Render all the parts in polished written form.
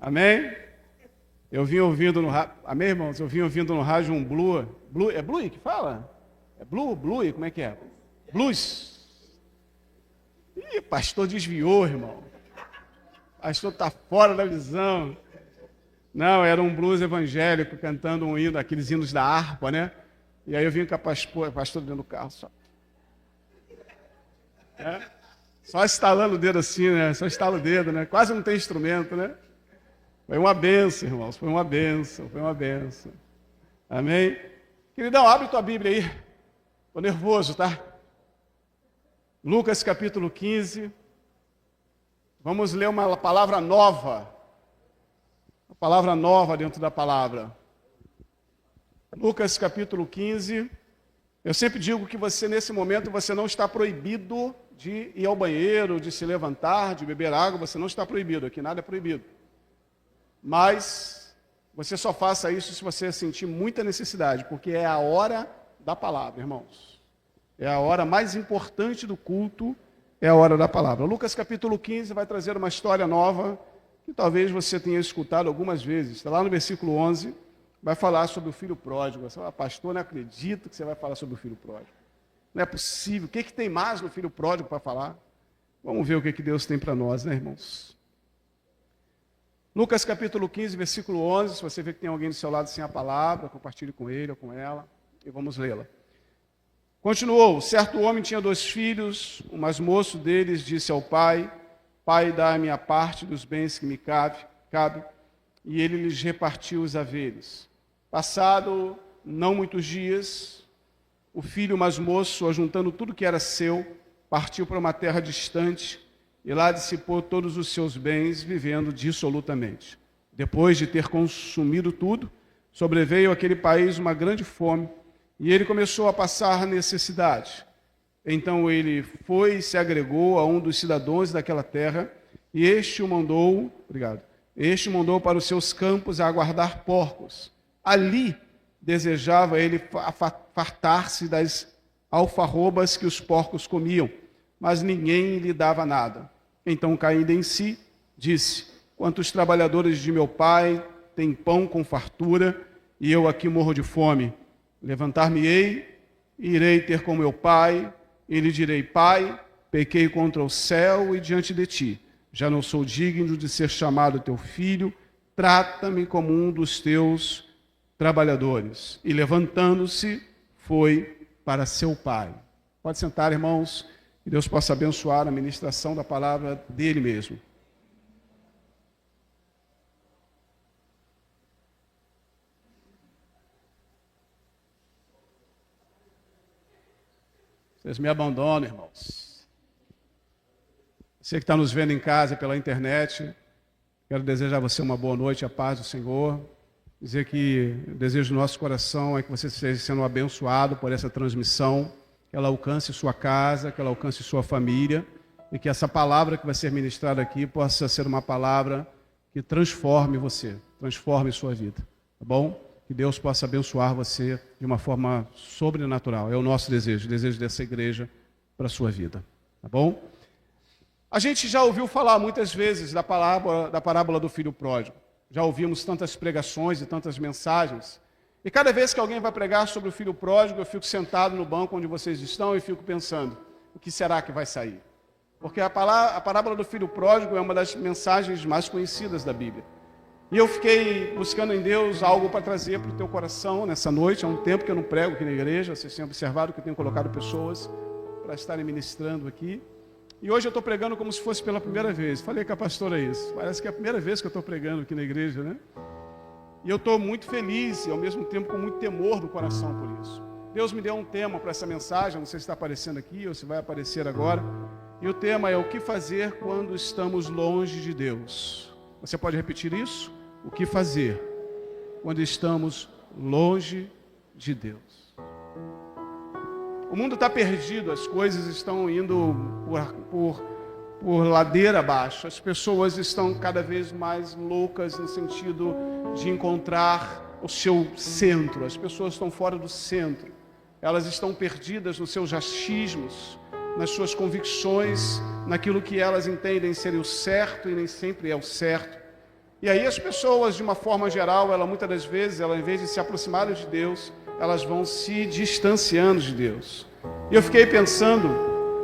Amém? Eu vim ouvindo no rádio. Amém, irmãos? Eu vim ouvindo no rádio um blue. É blue que fala? É blue? Como é que é? Blues. Ih, pastor desviou, irmão. Pastor está fora da visão. Não, era um blues evangélico cantando um hino, aqueles hinos da harpa, né? E aí eu vim com a pastor dentro do carro só. Só estalando o dedo assim, né? Só estala o dedo, né? Quase não tem instrumento, né? Foi uma benção, irmãos. Foi uma benção. Amém? Queridão, abre tua Bíblia aí. Estou nervoso, tá? Lucas capítulo 15. Vamos ler uma palavra nova. Uma palavra nova dentro da palavra. Lucas capítulo 15. Eu sempre digo que você, nesse momento, você não está proibido de ir ao banheiro, de se levantar, de beber água. Você não está proibido. Aqui nada é proibido. Mas você só faça isso se você sentir muita necessidade, porque é a hora da palavra, irmãos. É a hora mais importante do culto, é a hora da palavra. Lucas capítulo 15 vai trazer uma história nova, que talvez você tenha escutado algumas vezes. Está lá no versículo 11, vai falar sobre o filho pródigo. Você fala, pastor, não acredito que você vai falar sobre o filho pródigo. Não é possível. O que tem mais no filho pródigo para falar? Vamos ver o que Deus tem para nós, né, irmãos? Lucas capítulo 15, versículo 11, se você vê que tem alguém do seu lado sem a palavra, compartilhe com ele ou com ela, e vamos lê-la. Continuou, certo homem tinha 2 filhos, o mais moço deles disse ao pai, pai, dá-me a parte dos bens que me cabe, e ele lhes repartiu os haveres. Passado não muitos dias, o filho mais moço, ajuntando tudo que era seu, partiu para uma terra distante, e lá dissipou todos os seus bens, vivendo dissolutamente. Depois de ter consumido tudo, sobreveio àquele país uma grande fome, e ele começou a passar necessidade. Então ele foi e se agregou a um dos cidadãos daquela terra, e este o mandou para os seus campos a aguardar porcos. Ali desejava ele fartar-se das alfarrobas que os porcos comiam, mas ninguém lhe dava nada. Então, caindo em si, disse, quantos trabalhadores de meu pai têm pão com fartura, e eu aqui morro de fome. Levantar-me-ei, e irei ter com meu pai, e lhe direi, pai, pequei contra o céu e diante de ti. Já não sou digno de ser chamado teu filho, trata-me como um dos teus trabalhadores. E levantando-se, foi para seu pai. Pode sentar, irmãos. Que Deus possa abençoar a ministração da palavra dele mesmo. Vocês me abandonam, irmãos. Você que está nos vendo em casa pela internet, quero desejar a você uma boa noite, a paz do Senhor. Dizer que o desejo do nosso coração é que você esteja sendo abençoado por essa transmissão, que ela alcance sua casa, que ela alcance sua família, e que essa palavra que vai ser ministrada aqui possa ser uma palavra que transforme você, transforme sua vida, tá bom? Que Deus possa abençoar você de uma forma sobrenatural. É o nosso desejo, o desejo dessa igreja para a sua vida, tá bom? A gente já ouviu falar muitas vezes da parábola do filho pródigo. Já ouvimos tantas pregações e tantas mensagens. E cada vez que alguém vai pregar sobre o filho pródigo, eu fico sentado no banco onde vocês estão e fico pensando, o que será que vai sair? Porque a parábola do filho pródigo é uma das mensagens mais conhecidas da Bíblia. E eu fiquei buscando em Deus algo para trazer para o teu coração nessa noite. Há um tempo que eu não prego aqui na igreja, vocês têm observado que eu tenho colocado pessoas para estarem ministrando aqui. E hoje eu estou pregando como se fosse pela primeira vez. Falei com a pastora isso, parece que é a primeira vez que eu estou pregando aqui na igreja, né? E eu estou muito feliz e ao mesmo tempo com muito temor no coração por isso. Deus me deu um tema para essa mensagem, não sei se está aparecendo aqui ou se vai aparecer agora. E o tema é o que fazer quando estamos longe de Deus. Você pode repetir isso? O que fazer quando estamos longe de Deus? O mundo está perdido, as coisas estão indo por ladeira abaixo. As pessoas estão cada vez mais loucas no sentido de encontrar o seu centro. As pessoas estão fora do centro. Elas estão perdidas nos seus achismos, nas suas convicções, naquilo que elas entendem ser o certo e nem sempre é o certo. E aí as pessoas, de uma forma geral, muitas das vezes, em vez de se aproximarem de Deus, elas vão se distanciando de Deus. E eu fiquei pensando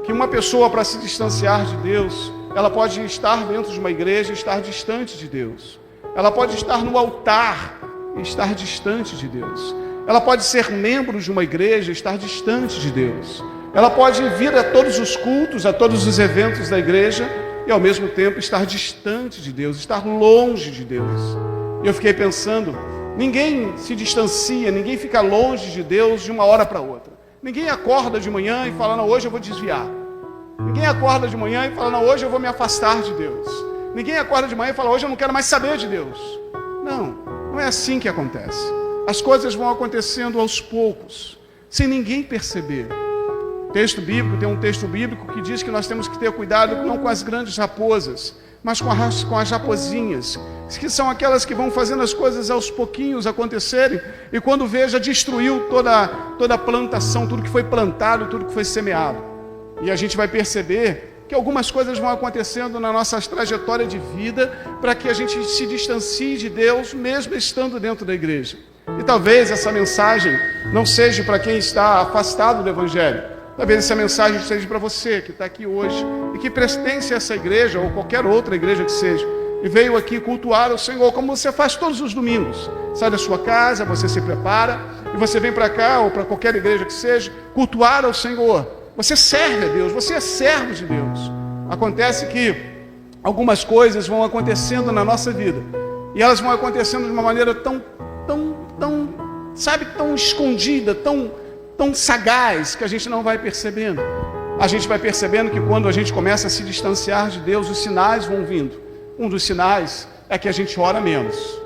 que uma pessoa, para se distanciar de Deus, ela pode estar dentro de uma igreja e estar distante de Deus. Ela pode estar no altar e estar distante de Deus. Ela pode ser membro de uma igreja e estar distante de Deus. Ela pode vir a todos os cultos, a todos os eventos da igreja e ao mesmo tempo estar distante de Deus, estar longe de Deus. E eu fiquei pensando, ninguém se distancia, ninguém fica longe de Deus de uma hora para outra. Ninguém acorda de manhã e fala, não, hoje eu vou desviar. Ninguém acorda de manhã e fala, não, hoje eu vou me afastar de Deus. Ninguém acorda de manhã e fala, hoje eu não quero mais saber de Deus. Não é assim que acontece. As coisas vão acontecendo aos poucos, sem ninguém perceber. Tem um texto bíblico que diz que nós temos que ter cuidado não com as grandes raposas, mas com as raposinhas, que são aquelas que vão fazendo as coisas aos pouquinhos acontecerem, e quando veja, destruiu toda a plantação, tudo que foi plantado, tudo que foi semeado. E a gente vai perceber que algumas coisas vão acontecendo na nossa trajetória de vida, para que a gente se distancie de Deus, mesmo estando dentro da igreja. E talvez essa mensagem não seja para quem está afastado do Evangelho. Talvez essa mensagem seja para você que está aqui hoje e que pertence a essa igreja ou qualquer outra igreja que seja e veio aqui cultuar o Senhor como você faz todos os domingos. Sai da sua casa, você se prepara e você vem para cá ou para qualquer igreja que seja cultuar ao Senhor. Você serve a Deus, você é servo de Deus. Acontece que algumas coisas vão acontecendo na nossa vida e elas vão acontecendo de uma maneira tão escondida, tão sagaz, que a gente não vai percebendo. A gente vai percebendo que quando a gente começa a se distanciar de Deus, os sinais vão vindo. Um dos sinais é que a gente ora menos.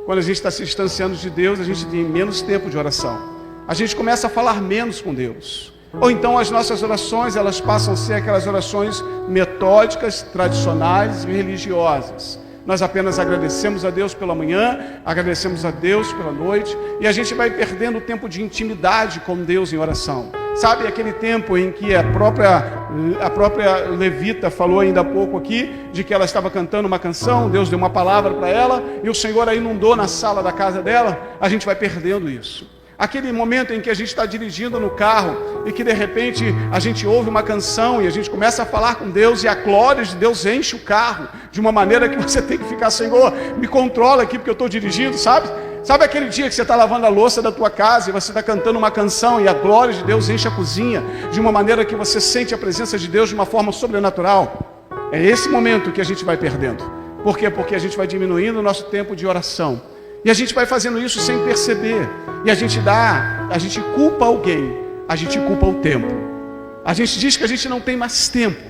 Quando a gente está se distanciando de Deus, a gente tem menos tempo de oração. A gente começa a falar menos com Deus. Ou então as nossas orações, elas passam a ser aquelas orações metódicas, tradicionais e religiosas. Nós apenas agradecemos a Deus pela manhã, agradecemos a Deus pela noite, e a gente vai perdendo o tempo de intimidade com Deus em oração. Sabe aquele tempo em que a própria Levita falou ainda há pouco aqui, de que ela estava cantando uma canção, Deus deu uma palavra para ela, e o Senhor a inundou na sala da casa dela? A gente vai perdendo isso. Aquele momento em que a gente está dirigindo no carro e que de repente a gente ouve uma canção e a gente começa a falar com Deus e a glória de Deus enche o carro de uma maneira que você tem que ficar, Senhor, me controla aqui porque eu estou dirigindo, sabe? Sabe aquele dia que você está lavando a louça da tua casa e você está cantando uma canção e a glória de Deus enche a cozinha de uma maneira que você sente a presença de Deus de uma forma sobrenatural? É esse momento que a gente vai perdendo. Por quê? Porque a gente vai diminuindo o nosso tempo de oração. E a gente vai fazendo isso sem perceber. E a gente culpa alguém, a gente culpa o tempo. A gente diz que a gente não tem mais tempo.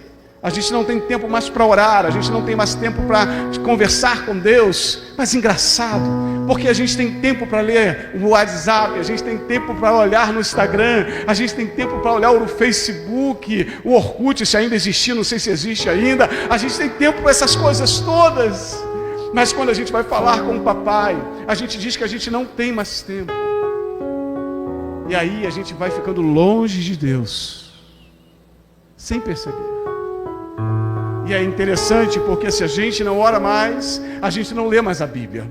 A gente não tem tempo mais para orar, a gente não tem mais tempo para conversar com Deus. Mas engraçado, porque a gente tem tempo para ler o WhatsApp, a gente tem tempo para olhar no Instagram, a gente tem tempo para olhar o Facebook, o Orkut, se ainda existir, não sei se existe ainda. A gente tem tempo para essas coisas todas. Mas quando a gente vai falar com o papai, a gente diz que a gente não tem mais tempo. E aí a gente vai ficando longe de Deus, sem perceber. E é interessante porque se a gente não ora mais, a gente não lê mais a Bíblia.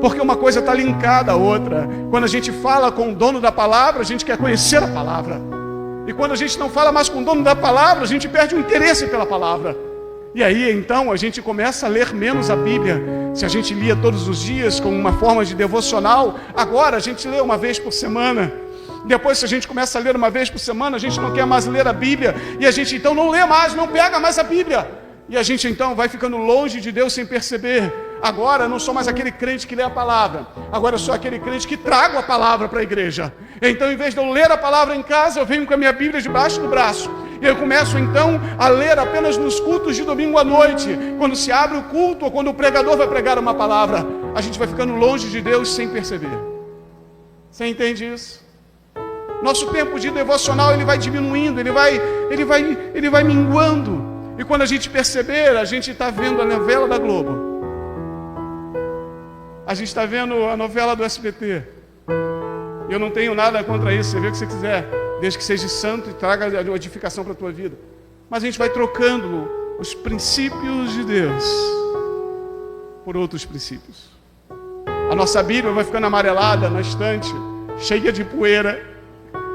Porque uma coisa está linkada à outra. Quando a gente fala com o dono da palavra, a gente quer conhecer a palavra. E quando a gente não fala mais com o dono da palavra, a gente perde o interesse pela palavra. E aí, então, a gente começa a ler menos a Bíblia. Se a gente lia todos os dias como uma forma de devocional, agora a gente lê uma vez por semana. Depois, se a gente começa a ler uma vez por semana, a gente não quer mais ler a Bíblia. E a gente, então, não lê mais, não pega mais a Bíblia. E a gente, então, vai ficando longe de Deus sem perceber. Agora, eu não sou mais aquele crente que lê a palavra. Agora, eu sou aquele crente que trago a palavra para a igreja. Então, em vez de eu ler a palavra em casa, eu venho com a minha Bíblia debaixo do braço. E eu começo então a ler apenas nos cultos de domingo à noite, quando se abre o culto ou quando o pregador vai pregar uma palavra. A gente vai ficando longe de Deus sem perceber. Você entende isso? Nosso tempo de devocional ele vai diminuindo, ele vai minguando. E quando a gente perceber, a gente está vendo a novela da Globo. A gente está vendo a novela do SBT. Eu não tenho nada contra isso, você vê o que você quiser, desde que seja santo e traga a edificação para a tua vida. Mas a gente vai trocando os princípios de Deus por outros princípios. A nossa Bíblia vai ficando amarelada na estante, cheia de poeira,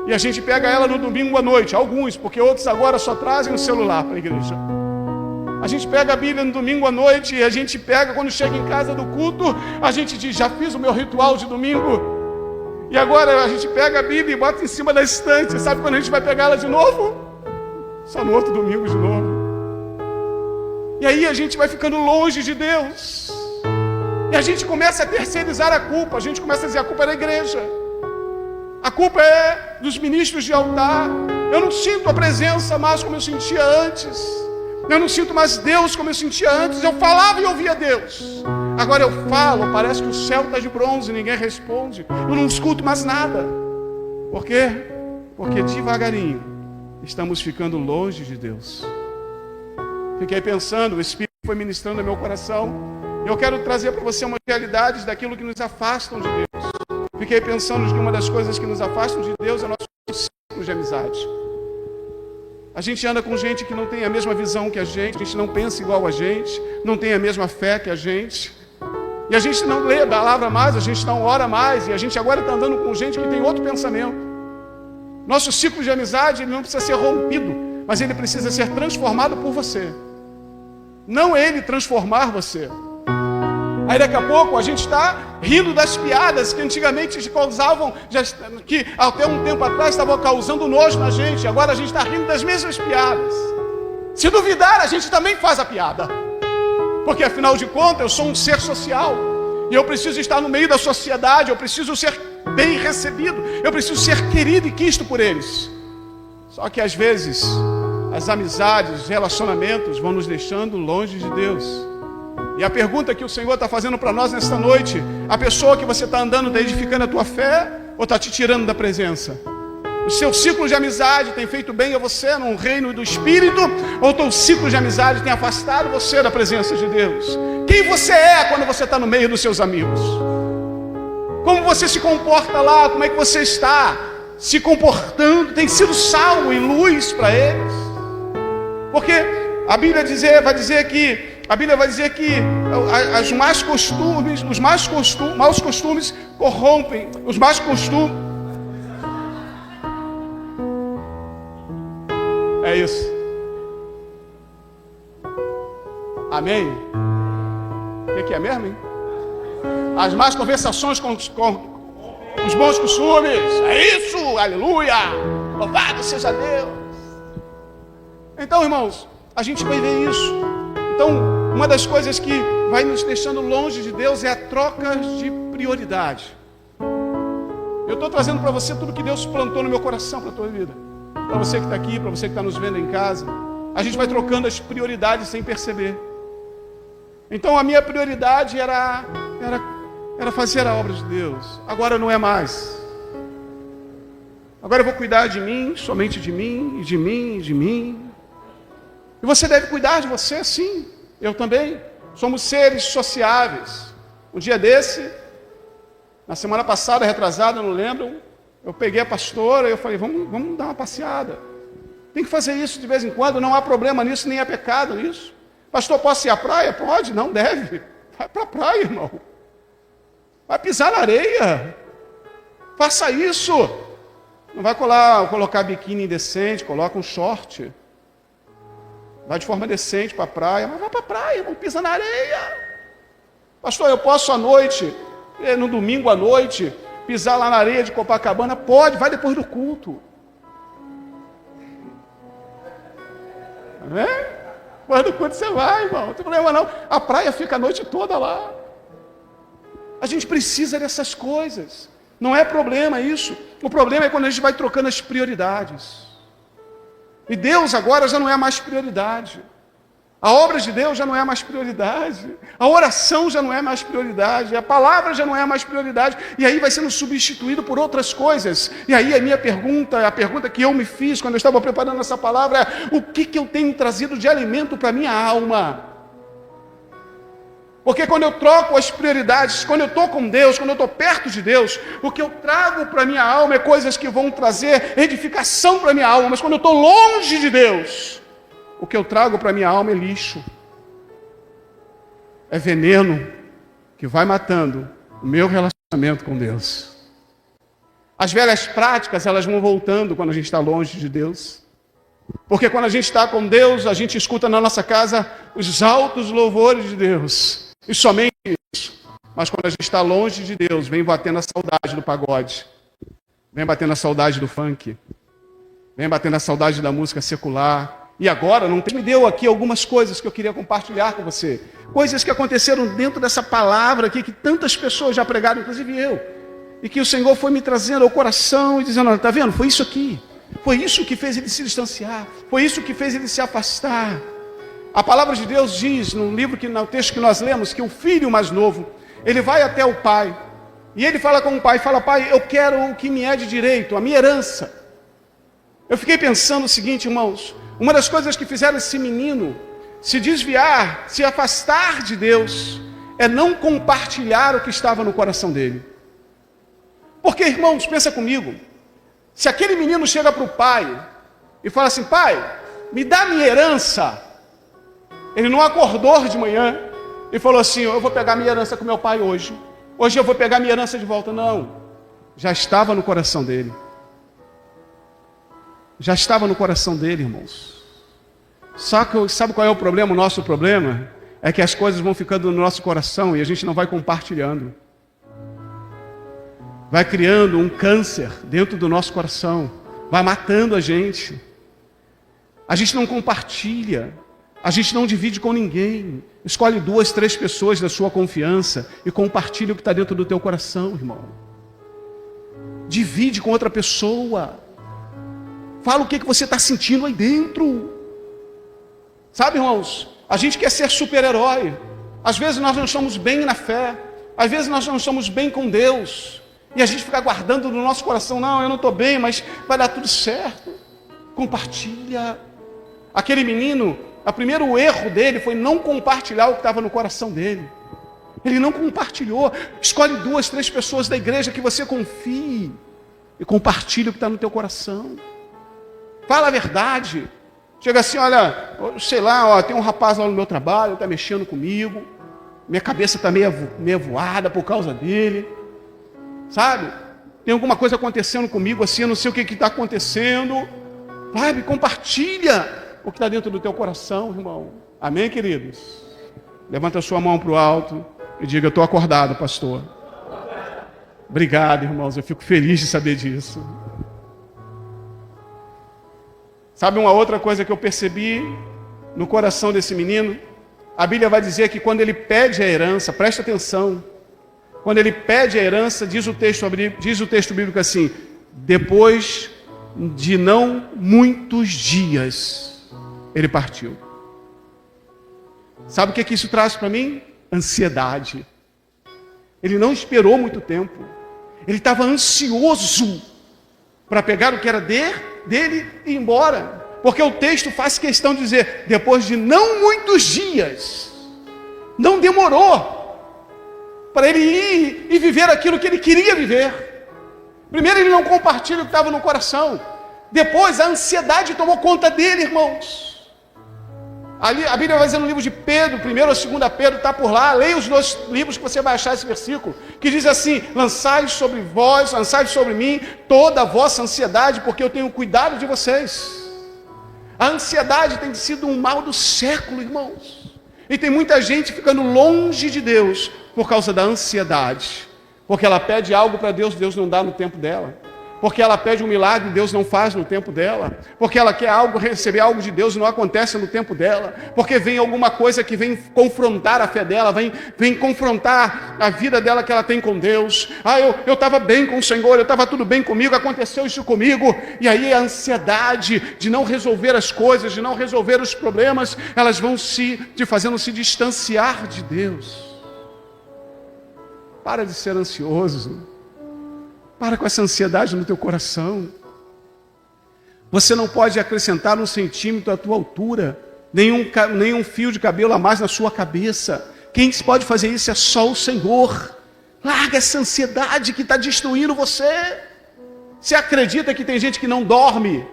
e a gente pega ela no domingo à noite, alguns, porque outros agora só trazem o celular para a igreja. A gente pega a Bíblia no domingo à noite, e a gente pega, quando chega em casa do culto, a gente diz, já fiz o meu ritual de domingo, e agora a gente pega a Bíblia e bota em cima da estante. Sabe quando a gente vai pegar ela de novo? Só no outro domingo de novo. E aí a gente vai ficando longe de Deus. E a gente começa a terceirizar a culpa. A gente começa a dizer, a culpa é da igreja. A culpa é dos ministros de altar. Eu não sinto a presença mais como eu sentia antes. Eu não sinto mais Deus como eu sentia antes. Eu falava e ouvia Deus. Agora eu falo, parece que o céu está de bronze, ninguém responde. Eu não escuto mais nada. Por quê? Porque devagarinho estamos ficando longe de Deus. Fiquei pensando, o Espírito foi ministrando no meu coração. Eu quero trazer para você uma realidade daquilo que nos afastam de Deus. Fiquei pensando que uma das coisas que nos afastam de Deus é o nosso ciclo de amizade. A gente anda com gente que não tem a mesma visão que a gente não pensa igual a gente, não tem a mesma fé que a gente. E a gente não lê a palavra mais, a gente não ora mais, e a gente agora está andando com gente que tem outro pensamento. Nosso ciclo de amizade ele não precisa ser rompido, mas ele precisa ser transformado por você. Não ele transformar você. Aí daqui a pouco a gente está rindo das piadas que antigamente causavam, que até um tempo atrás estavam causando nojo na gente. Agora a gente está rindo das mesmas piadas. Se duvidar, a gente também faz a piada. Porque afinal de contas eu sou um ser social. E eu preciso estar no meio da sociedade, eu preciso ser bem recebido, eu preciso ser querido e quisto por eles. Só que às vezes as amizades, os relacionamentos vão nos deixando longe de Deus. E a pergunta que o Senhor está fazendo para nós nesta noite, a pessoa que você está andando está edificando a tua fé ou está te tirando da presença? O seu ciclo de amizade tem feito bem a você no reino do Espírito, ou o teu ciclo de amizade tem afastado você da presença de Deus? Quem você é quando você está no meio dos seus amigos? Como você se comporta lá? Como é que você está se comportando? Tem sido sal e luz para eles? Porque a Bíblia vai dizer que os maus costumes corrompem, os maus costumes. É isso. Amém? O que é mesmo, hein? As más conversações com os bons costumes. É isso, aleluia! Louvado seja Deus! Então, irmãos, a gente vai ver isso. Então, uma das coisas que vai nos deixando longe de Deus é a troca de prioridade. Eu estou trazendo para você tudo que Deus plantou no meu coração para a tua vida. Para você que está aqui, para você que está nos vendo em casa. A gente vai trocando as prioridades sem perceber. Então a minha prioridade era fazer a obra de Deus. Agora não é mais. Agora eu vou cuidar de mim, somente de mim, e de mim, e de mim. E você deve cuidar de você, sim. Eu também. Somos seres sociáveis. Um dia desse, na semana passada, retrasada, não lembro, eu peguei a pastora e eu falei, vamos dar uma passeada. Tem que fazer isso de vez em quando, não há problema nisso, nem há pecado nisso. Pastor, posso ir à praia? Pode? Não deve. Vai para a praia, irmão. Vai pisar na areia. Faça isso. Não vai colocar biquíni indecente, coloca um short. Vai de forma decente para a praia, mas vai para a praia, não pisa na areia. Pastor, eu posso à noite, no domingo à noite, pisar lá na areia de Copacabana? Pode, vai depois do culto. Depois do culto você vai, irmão, não tem problema não. A praia fica a noite toda lá. A gente precisa dessas coisas. Não é problema isso. O problema é quando a gente vai trocando as prioridades. E Deus agora já não é mais prioridade. A obra de Deus já não é mais prioridade. A oração já não é mais prioridade. A palavra já não é mais prioridade. E aí vai sendo substituído por outras coisas. E aí a minha pergunta, a pergunta que eu me fiz quando eu estava preparando essa palavra é: o que eu tenho trazido de alimento para a minha alma? Porque quando eu troco as prioridades, quando eu estou com Deus, quando eu estou perto de Deus, o que eu trago para a minha alma é coisas que vão trazer edificação para a minha alma. Mas quando eu estou longe de Deus, o que eu trago para a minha alma é lixo, é veneno, que vai matando o meu relacionamento com Deus. As velhas práticas, elas vão voltando quando a gente está longe de Deus. Porque quando a gente está com Deus, a gente escuta na nossa casa os altos louvores de Deus. E somente isso. Mas quando a gente está longe de Deus, vem batendo a saudade do pagode. Vem batendo a saudade do funk. Vem batendo a saudade da música secular. E agora, me deu aqui algumas coisas que eu queria compartilhar com você. Coisas que aconteceram dentro dessa palavra aqui, que tantas pessoas já pregaram, inclusive eu. E que o Senhor foi me trazendo ao coração e dizendo, olha, está vendo? Foi isso aqui. Foi isso que fez ele se distanciar. Foi isso que fez ele se afastar. A palavra de Deus diz, no texto que nós lemos, que o filho mais novo, ele vai até o pai. E ele fala com o pai, fala, pai, eu quero o que me é de direito, a minha herança. Eu fiquei pensando o seguinte, irmãos. Uma das coisas que fizeram esse menino se desviar, se afastar de Deus, é não compartilhar o que estava no coração dele. Porque, irmãos, pensa comigo, se aquele menino chega para o pai e fala assim, pai, me dá minha herança. Ele não acordou de manhã e falou assim, eu vou pegar minha herança com meu pai hoje. Hoje eu vou pegar minha herança de volta. Não, já estava no coração dele. Já estava no coração dele, irmãos. Sabe qual é o problema? O nosso problema é que as coisas vão ficando no nosso coração e a gente não vai compartilhando. Vai criando um câncer dentro do nosso coração. Vai matando a gente. A gente não compartilha. A gente não divide com ninguém. Escolhe 2, 3 pessoas da sua confiança e compartilha o que está dentro do teu coração, irmão. Divide com outra pessoa. Fala o que você está sentindo aí dentro. Sabe, irmãos? A gente quer ser super-herói. Às vezes nós não estamos bem na fé. Às vezes nós não estamos bem com Deus. E a gente fica guardando no nosso coração, não, eu não estou bem, mas vai dar tudo certo. Compartilha. Aquele menino, o primeiro erro dele foi não compartilhar o que estava no coração dele. Ele não compartilhou. Escolhe 2, 3 pessoas da igreja que você confie e compartilha o que está no teu coração. Fala a verdade. Chega assim, olha, sei lá, ó, tem um rapaz lá no meu trabalho, está mexendo comigo, minha cabeça está meio voada por causa dele. Sabe? Tem alguma coisa acontecendo comigo assim, eu não sei o que está acontecendo. Sabe? Compartilha o que está dentro do teu coração, irmão. Amém, queridos? Levanta a sua mão para o alto e diga, eu estou acordado, pastor. Obrigado, irmãos, eu fico feliz de saber disso. Sabe uma outra coisa que eu percebi no coração desse menino? A Bíblia vai dizer que quando ele pede a herança, presta atenção, quando ele pede a herança, diz o texto bíblico assim, depois de não muitos dias, ele partiu. Sabe o que isso traz para mim? Ansiedade. Ele não esperou muito tempo. Ele estava ansioso para pegar o que era dele e ir embora. Porque o texto faz questão de dizer, depois de não muitos dias, não demorou para ele ir e viver aquilo que ele queria viver. Primeiro ele não compartilha o que estava no coração. Depois a ansiedade tomou conta dele, irmãos. Ali, a Bíblia vai dizer no livro de Pedro, 1º ou 2 Pedro, está por lá, leia os 2 livros que você vai achar esse versículo, que diz assim, lançai sobre vós, lançai sobre mim, toda a vossa ansiedade, porque eu tenho cuidado de vocês. A ansiedade tem sido um mal do século, irmãos. E tem muita gente ficando longe de Deus por causa da ansiedade. Porque ela pede algo para Deus, Deus não dá no tempo dela. Porque ela pede um milagre, Deus não faz no tempo dela. Porque ela quer receber algo de Deus, não acontece no tempo dela. Porque vem alguma coisa que vem confrontar a fé dela, vem confrontar a vida dela que ela tem com Deus. Eu estava bem com o Senhor, eu estava tudo bem comigo, aconteceu isso comigo. E aí a ansiedade de não resolver as coisas, de não resolver os problemas, elas vão fazendo se distanciar de Deus. Para de ser ansioso. Para com essa ansiedade no teu coração. Você não pode acrescentar 1 centímetro à tua altura, nenhum fio de cabelo a mais na sua cabeça. Quem pode fazer isso é só o Senhor. Larga essa ansiedade que está destruindo você. Você acredita que tem gente que não dorme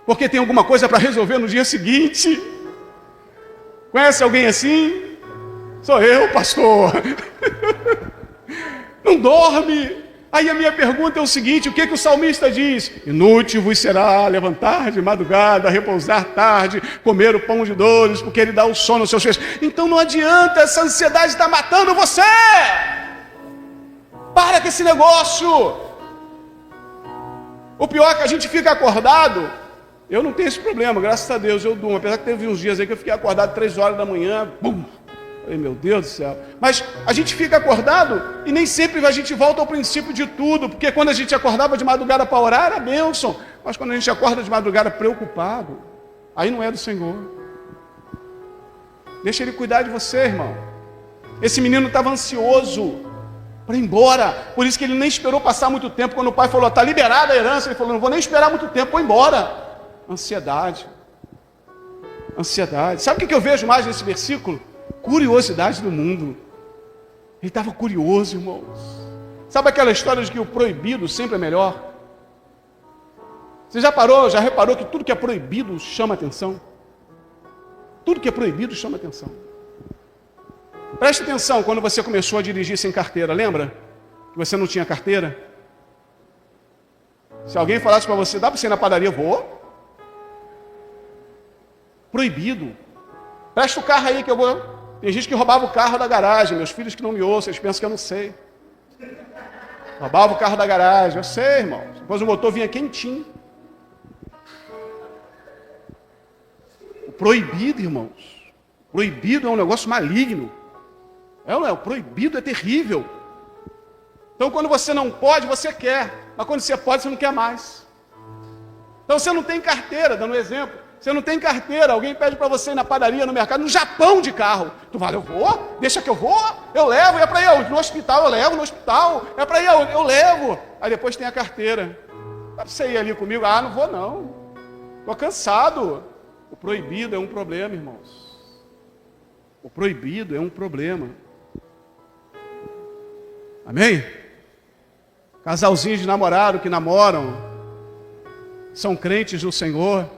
porque tem alguma coisa para resolver no dia seguinte? Conhece alguém assim? Sou eu, pastor. não dorme. Aí a minha pergunta é o seguinte, o que o salmista diz? Inútil vos será levantar de madrugada, repousar tarde, comer o pão de dores, porque ele dá o sono aos seus filhos. Então não adianta, essa ansiedade está matando você. Para com esse negócio. O pior é que a gente fica acordado. Eu não tenho esse problema, graças a Deus eu durmo. Apesar que teve uns dias aí que eu fiquei acordado 3 horas da manhã, bum! Ai, meu Deus do céu. Mas a gente fica acordado e nem sempre a gente volta ao princípio de tudo, porque quando a gente acordava de madrugada para orar era bênção, mas quando a gente acorda de madrugada preocupado, aí não é do Senhor. Deixa Ele cuidar de você, irmão. Esse menino estava ansioso para ir embora, por isso que ele nem esperou passar muito tempo. Quando o pai falou, está liberada a herança, ele falou, não vou nem esperar muito tempo, vou embora. Ansiedade. Ansiedade. Sabe o que eu vejo mais nesse versículo? Curiosidade do mundo. Ele estava curioso, irmãos. Sabe aquela história de que o proibido sempre é melhor? Você já reparou que tudo que é proibido chama atenção? Tudo que é proibido chama atenção. Preste atenção quando você começou a dirigir sem carteira, lembra? Que você não tinha carteira? Se alguém falasse para você, dá para você ir na padaria? Vou. Proibido. Presta o carro aí que eu vou. Tem gente que roubava o carro da garagem. Meus filhos que não me ouçam, eles pensam que eu não sei. Roubava o carro da garagem. Eu sei, irmão. Depois o motor vinha quentinho. O proibido, irmãos. Proibido é um negócio maligno. O proibido é terrível. Então quando você não pode, você quer. Mas quando você pode, você não quer mais. Então você não tem carteira, dando um exemplo. Você não tem carteira, alguém pede para você ir na padaria, no mercado, no Japão de carro. Tu fala, eu vou, deixa que eu vou, eu levo, é para ir no hospital, eu levo no hospital, é para ir, eu levo. Aí depois tem a carteira. Dá para você ir ali comigo? Ah, não vou não. Estou cansado. O proibido é um problema, irmãos. O proibido é um problema. Amém? Casalzinhos de namorado que namoram, são crentes do Senhor,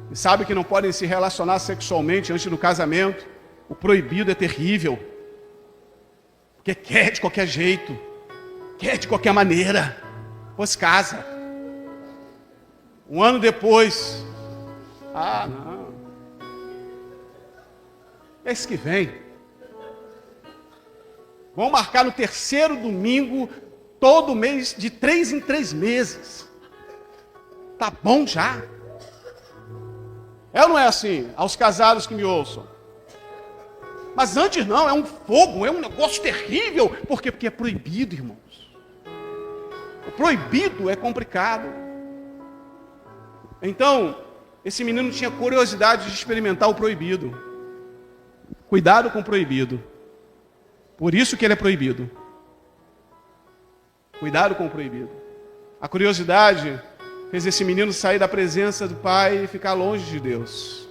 e sabem que não podem se relacionar sexualmente antes do casamento. O proibido é terrível, porque quer de qualquer jeito, quer de qualquer maneira, pois casa. Um ano depois, não, mês que vem, vão marcar no 3º domingo, todo mês, de 3 em 3 meses. Tá bom já? É ou não é assim? Aos casados que me ouçam. Mas antes não, é um fogo, é um negócio terrível. Por quê? Porque é proibido, irmãos. O proibido é complicado. Então, esse menino tinha curiosidade de experimentar o proibido. Cuidado com o proibido. Por isso que ele é proibido. Cuidado com o proibido. A curiosidade fez esse menino sair da presença do pai e ficar longe de Deus.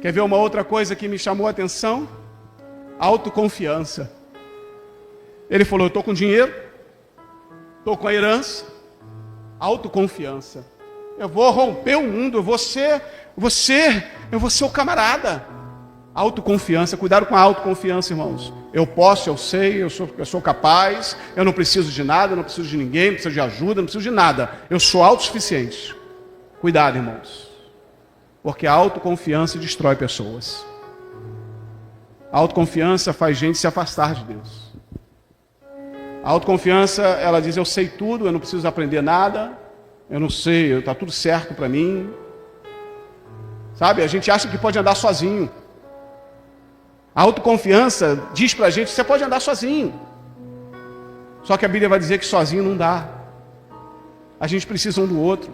Quer ver uma outra coisa que me chamou a atenção? Autoconfiança. Ele falou, eu estou com dinheiro, estou com a herança, autoconfiança. Eu vou romper o mundo, eu vou ser o camarada. Autoconfiança, cuidado com a autoconfiança, irmãos. Eu posso, eu sei, eu sou capaz, eu não preciso de nada, eu não preciso de ninguém, não preciso de ajuda, não preciso de nada. Eu sou autossuficiente. Cuidado, irmãos. Porque a autoconfiança destrói pessoas. A autoconfiança faz gente se afastar de Deus. A autoconfiança, ela diz, eu sei tudo, eu não preciso aprender nada, eu não sei, está tudo certo para mim. Sabe, a gente acha que pode andar sozinho. A autoconfiança diz para a gente, você pode andar sozinho. Só que a Bíblia vai dizer que sozinho não dá. A gente precisa um do outro.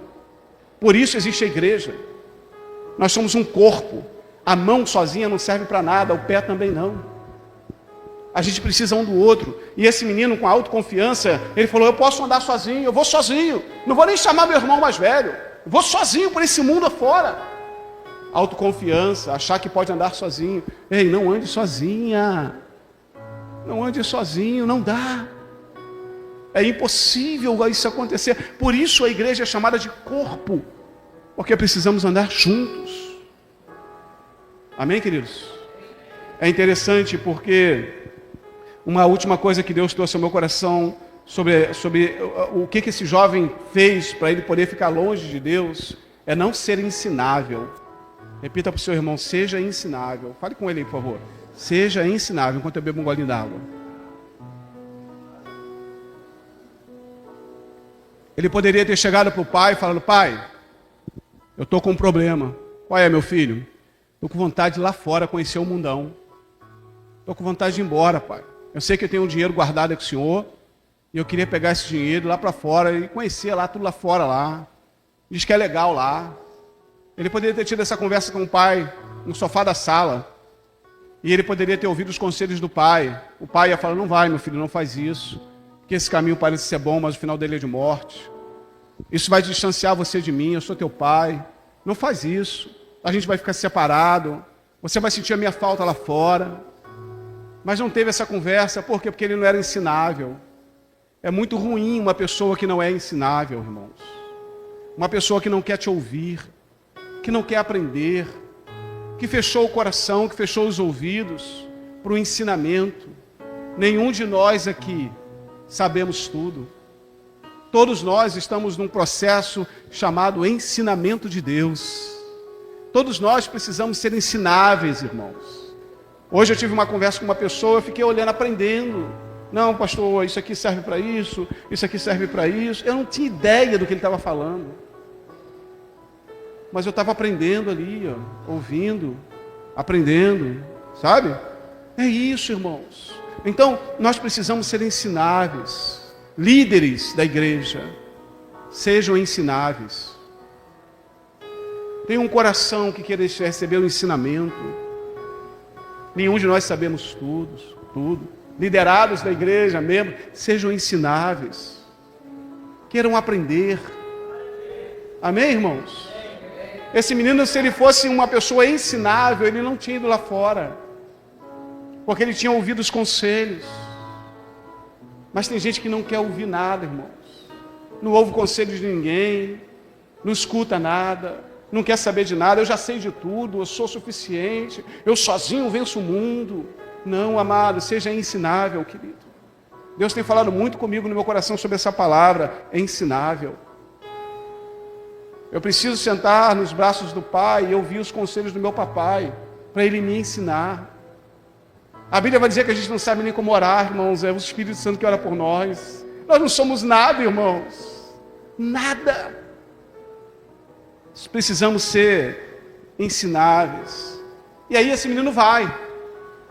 Por isso existe a igreja. Nós somos um corpo. A mão sozinha não serve para nada, o pé também não. A gente precisa um do outro. E esse menino com autoconfiança, ele falou, eu posso andar sozinho, eu vou sozinho. Não vou nem chamar meu irmão mais velho. Eu vou sozinho por esse mundo afora. Autoconfiança, achar que pode andar sozinho. Ei, não ande sozinha. Não ande sozinho, não dá. É impossível isso acontecer. Por isso a igreja é chamada de corpo. Porque precisamos andar juntos. Amém, queridos? É interessante porque Uma última coisa que Deus trouxe ao meu coração sobre o que esse jovem fez para ele poder ficar longe de Deus é não ser ensinável. Repita para o seu irmão, seja ensinável. Fale com ele aí, por favor. Seja ensinável, enquanto eu bebo um golinho d'água. Ele poderia ter chegado para o pai falando, pai, eu estou com um problema. Qual é, meu filho? Estou com vontade de ir lá fora conhecer o mundão. Estou com vontade de ir embora, pai. Eu sei que eu tenho um dinheiro guardado aqui com o senhor, e eu queria pegar esse dinheiro lá para fora e conhecer lá, tudo lá fora lá. Diz que é legal lá. Ele poderia ter tido essa conversa com o pai, no sofá da sala. E ele poderia ter ouvido os conselhos do pai. O pai ia falar, não vai, meu filho, não faz isso. Porque esse caminho parece ser bom, mas o final dele é de morte. Isso vai distanciar você de mim, eu sou teu pai. Não faz isso. A gente vai ficar separado. Você vai sentir a minha falta lá fora. Mas não teve essa conversa, por quê? Porque ele não era ensinável. É muito ruim uma pessoa que não é ensinável, irmãos. Uma pessoa que não quer te ouvir, que não quer aprender, que fechou o coração, que fechou os ouvidos para o ensinamento. Nenhum de nós aqui sabemos tudo. Todos nós estamos num processo chamado ensinamento de Deus. Todos nós precisamos ser ensináveis, irmãos. Hoje eu tive uma conversa com uma pessoa, eu fiquei olhando, aprendendo. Não, pastor, isso aqui serve para isso aqui serve para isso. Eu não tinha ideia do que ele estava falando. Mas eu estava aprendendo ali, ó, ouvindo, aprendendo, sabe? É isso, irmãos. Então, nós precisamos ser ensináveis. Líderes da igreja, sejam ensináveis. Tenham um coração que queira receber o ensinamento. Nenhum de nós sabemos tudo. Liderados da igreja mesmo, sejam ensináveis. Queiram aprender. Amém, irmãos? Esse menino, se ele fosse uma pessoa ensinável, ele não tinha ido lá fora. Porque ele tinha ouvido os conselhos. Mas tem gente que não quer ouvir nada, irmãos. Não ouve conselhos de ninguém, não escuta nada, não quer saber de nada. Eu já sei de tudo, eu sou suficiente, eu sozinho venço o mundo. Não, amado, seja ensinável, querido. Deus tem falado muito comigo no meu coração sobre essa palavra, ensinável. Eu preciso sentar nos braços do Pai e ouvir os conselhos do meu papai, para Ele me ensinar. A Bíblia vai dizer que a gente não sabe nem como orar, irmãos. É o Espírito Santo que ora por nós. Nós não somos nada, irmãos. Nada. Nós precisamos ser ensináveis. E aí esse menino vai.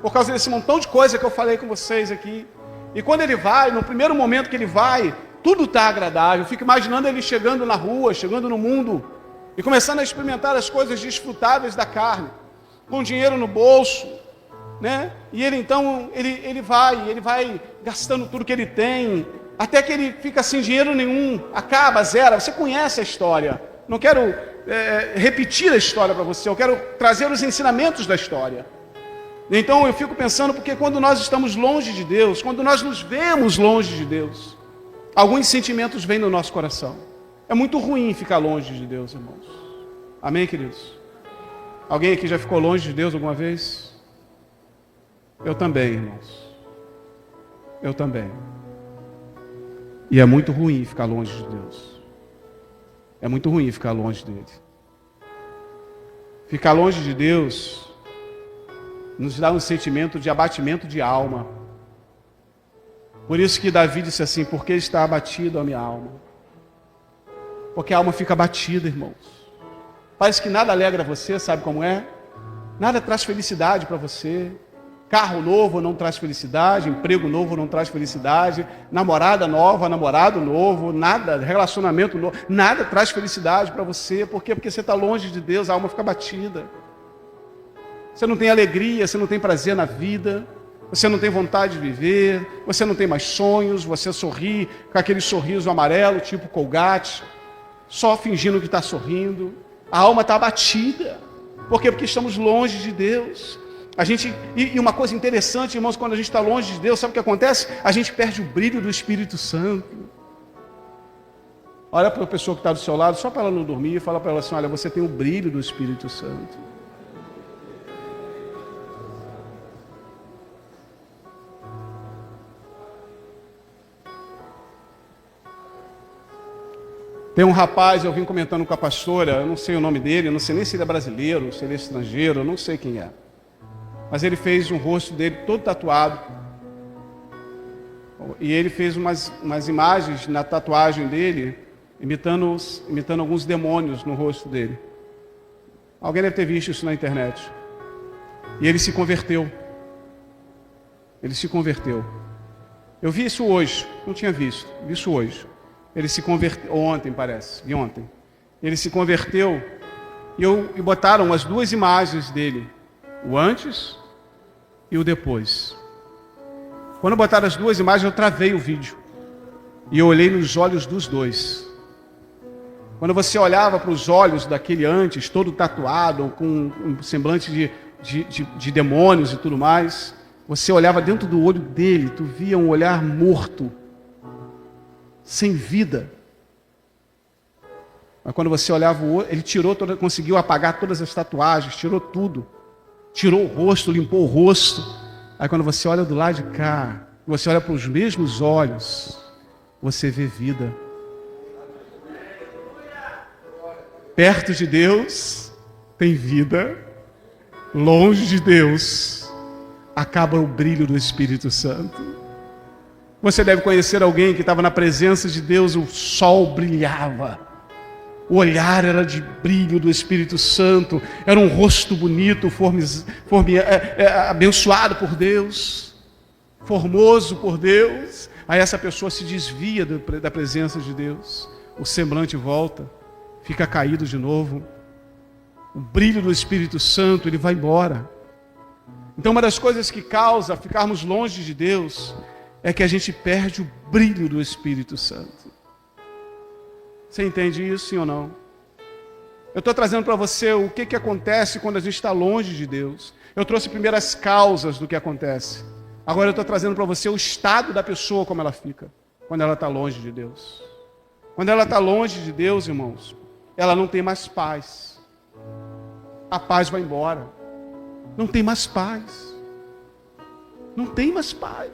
Por causa desse montão de coisa que eu falei com vocês aqui. E quando ele vai, no primeiro momento que ele vai, tudo está agradável. Eu fico imaginando ele chegando na rua, chegando no mundo. E começando a experimentar as coisas desfrutáveis da carne. Com dinheiro no bolso. Né? E ele então, ele vai gastando tudo que ele tem, até que ele fica sem dinheiro nenhum, acaba, zera. Você conhece a história. Não quero repetir a história para você, eu quero trazer os ensinamentos da história. Então eu fico pensando, porque quando nós estamos longe de Deus, quando nós nos vemos longe de Deus, alguns sentimentos vêm no nosso coração. É muito ruim ficar longe de Deus, irmãos. Amém, queridos? Alguém aqui já ficou longe de Deus alguma vez? Eu também, irmãos. Eu também. E é muito ruim ficar longe de Deus. É muito ruim ficar longe dele. Ficar longe de Deus nos dá um sentimento de abatimento de alma. Por isso que Davi disse assim, por que está abatido a minha alma? Porque a alma fica abatida, irmãos. Parece que nada alegra você, sabe como é? Nada traz felicidade para você. Carro novo não traz felicidade, emprego novo não traz felicidade, namorada nova, namorado novo, nada, relacionamento novo, nada traz felicidade para você. Por quê? Porque você está longe de Deus, a alma fica batida. Você não tem alegria, você não tem prazer na vida, você não tem vontade de viver, você não tem mais sonhos, você sorri com aquele sorriso amarelo, tipo Colgate, só fingindo que está sorrindo. A alma está abatida. Por quê? Porque estamos longe de Deus. E uma coisa interessante, irmãos, quando a gente está longe de Deus, sabe o que acontece? A gente perde o brilho do Espírito Santo. Olha para a pessoa que está do seu lado, só para ela não dormir, e fala para ela assim, olha, você tem o brilho do Espírito Santo. Tem um rapaz, eu vim comentando com a pastora, eu não sei o nome dele, eu não sei nem se ele é brasileiro, se ele é estrangeiro, eu não sei quem é. Mas ele fez um rosto dele todo tatuado. E ele fez umas imagens na tatuagem dele, imitando alguns demônios no rosto dele. Alguém deve ter visto isso na internet. E ele se converteu. Ele se converteu. Eu vi isso hoje, não tinha visto, vi isso hoje. Ele se converteu, ontem parece, vi ontem. Ele se converteu e botaram as duas imagens dele, o antes e o depois. Quando botaram as duas imagens, eu travei o vídeo. E eu olhei nos olhos dos dois. Quando você olhava para os olhos daquele antes, todo tatuado, com um semblante de demônios e tudo mais, você olhava dentro do olho dele, tu via um olhar morto, sem vida. Mas quando você olhava o olho, ele conseguiu apagar todas as tatuagens, tirou tudo. Tirou o rosto, limpou o rosto. Aí quando você olha do lado de cá, você olha para os mesmos olhos, você vê vida. Perto de Deus tem vida, longe de Deus acaba o brilho do Espírito Santo. Você deve conhecer alguém que estava na presença de Deus, o sol brilhava, o olhar era de brilho do Espírito Santo, era um rosto bonito, abençoado por Deus, formoso por Deus. Aí essa pessoa se desvia da presença de Deus, o semblante volta, fica caído de novo, o brilho do Espírito Santo, ele vai embora. Então uma das coisas que causa ficarmos longe de Deus é que a gente perde o brilho do Espírito Santo. Você entende isso, sim ou não? Eu estou trazendo para você o que acontece quando a gente está longe de Deus. Eu trouxe primeiro as causas do que acontece. Agora eu estou trazendo para você o estado da pessoa, como ela fica, quando ela está longe de Deus. Quando ela está longe de Deus, irmãos, ela não tem mais paz. A paz vai embora. Não tem mais paz. Não tem mais paz.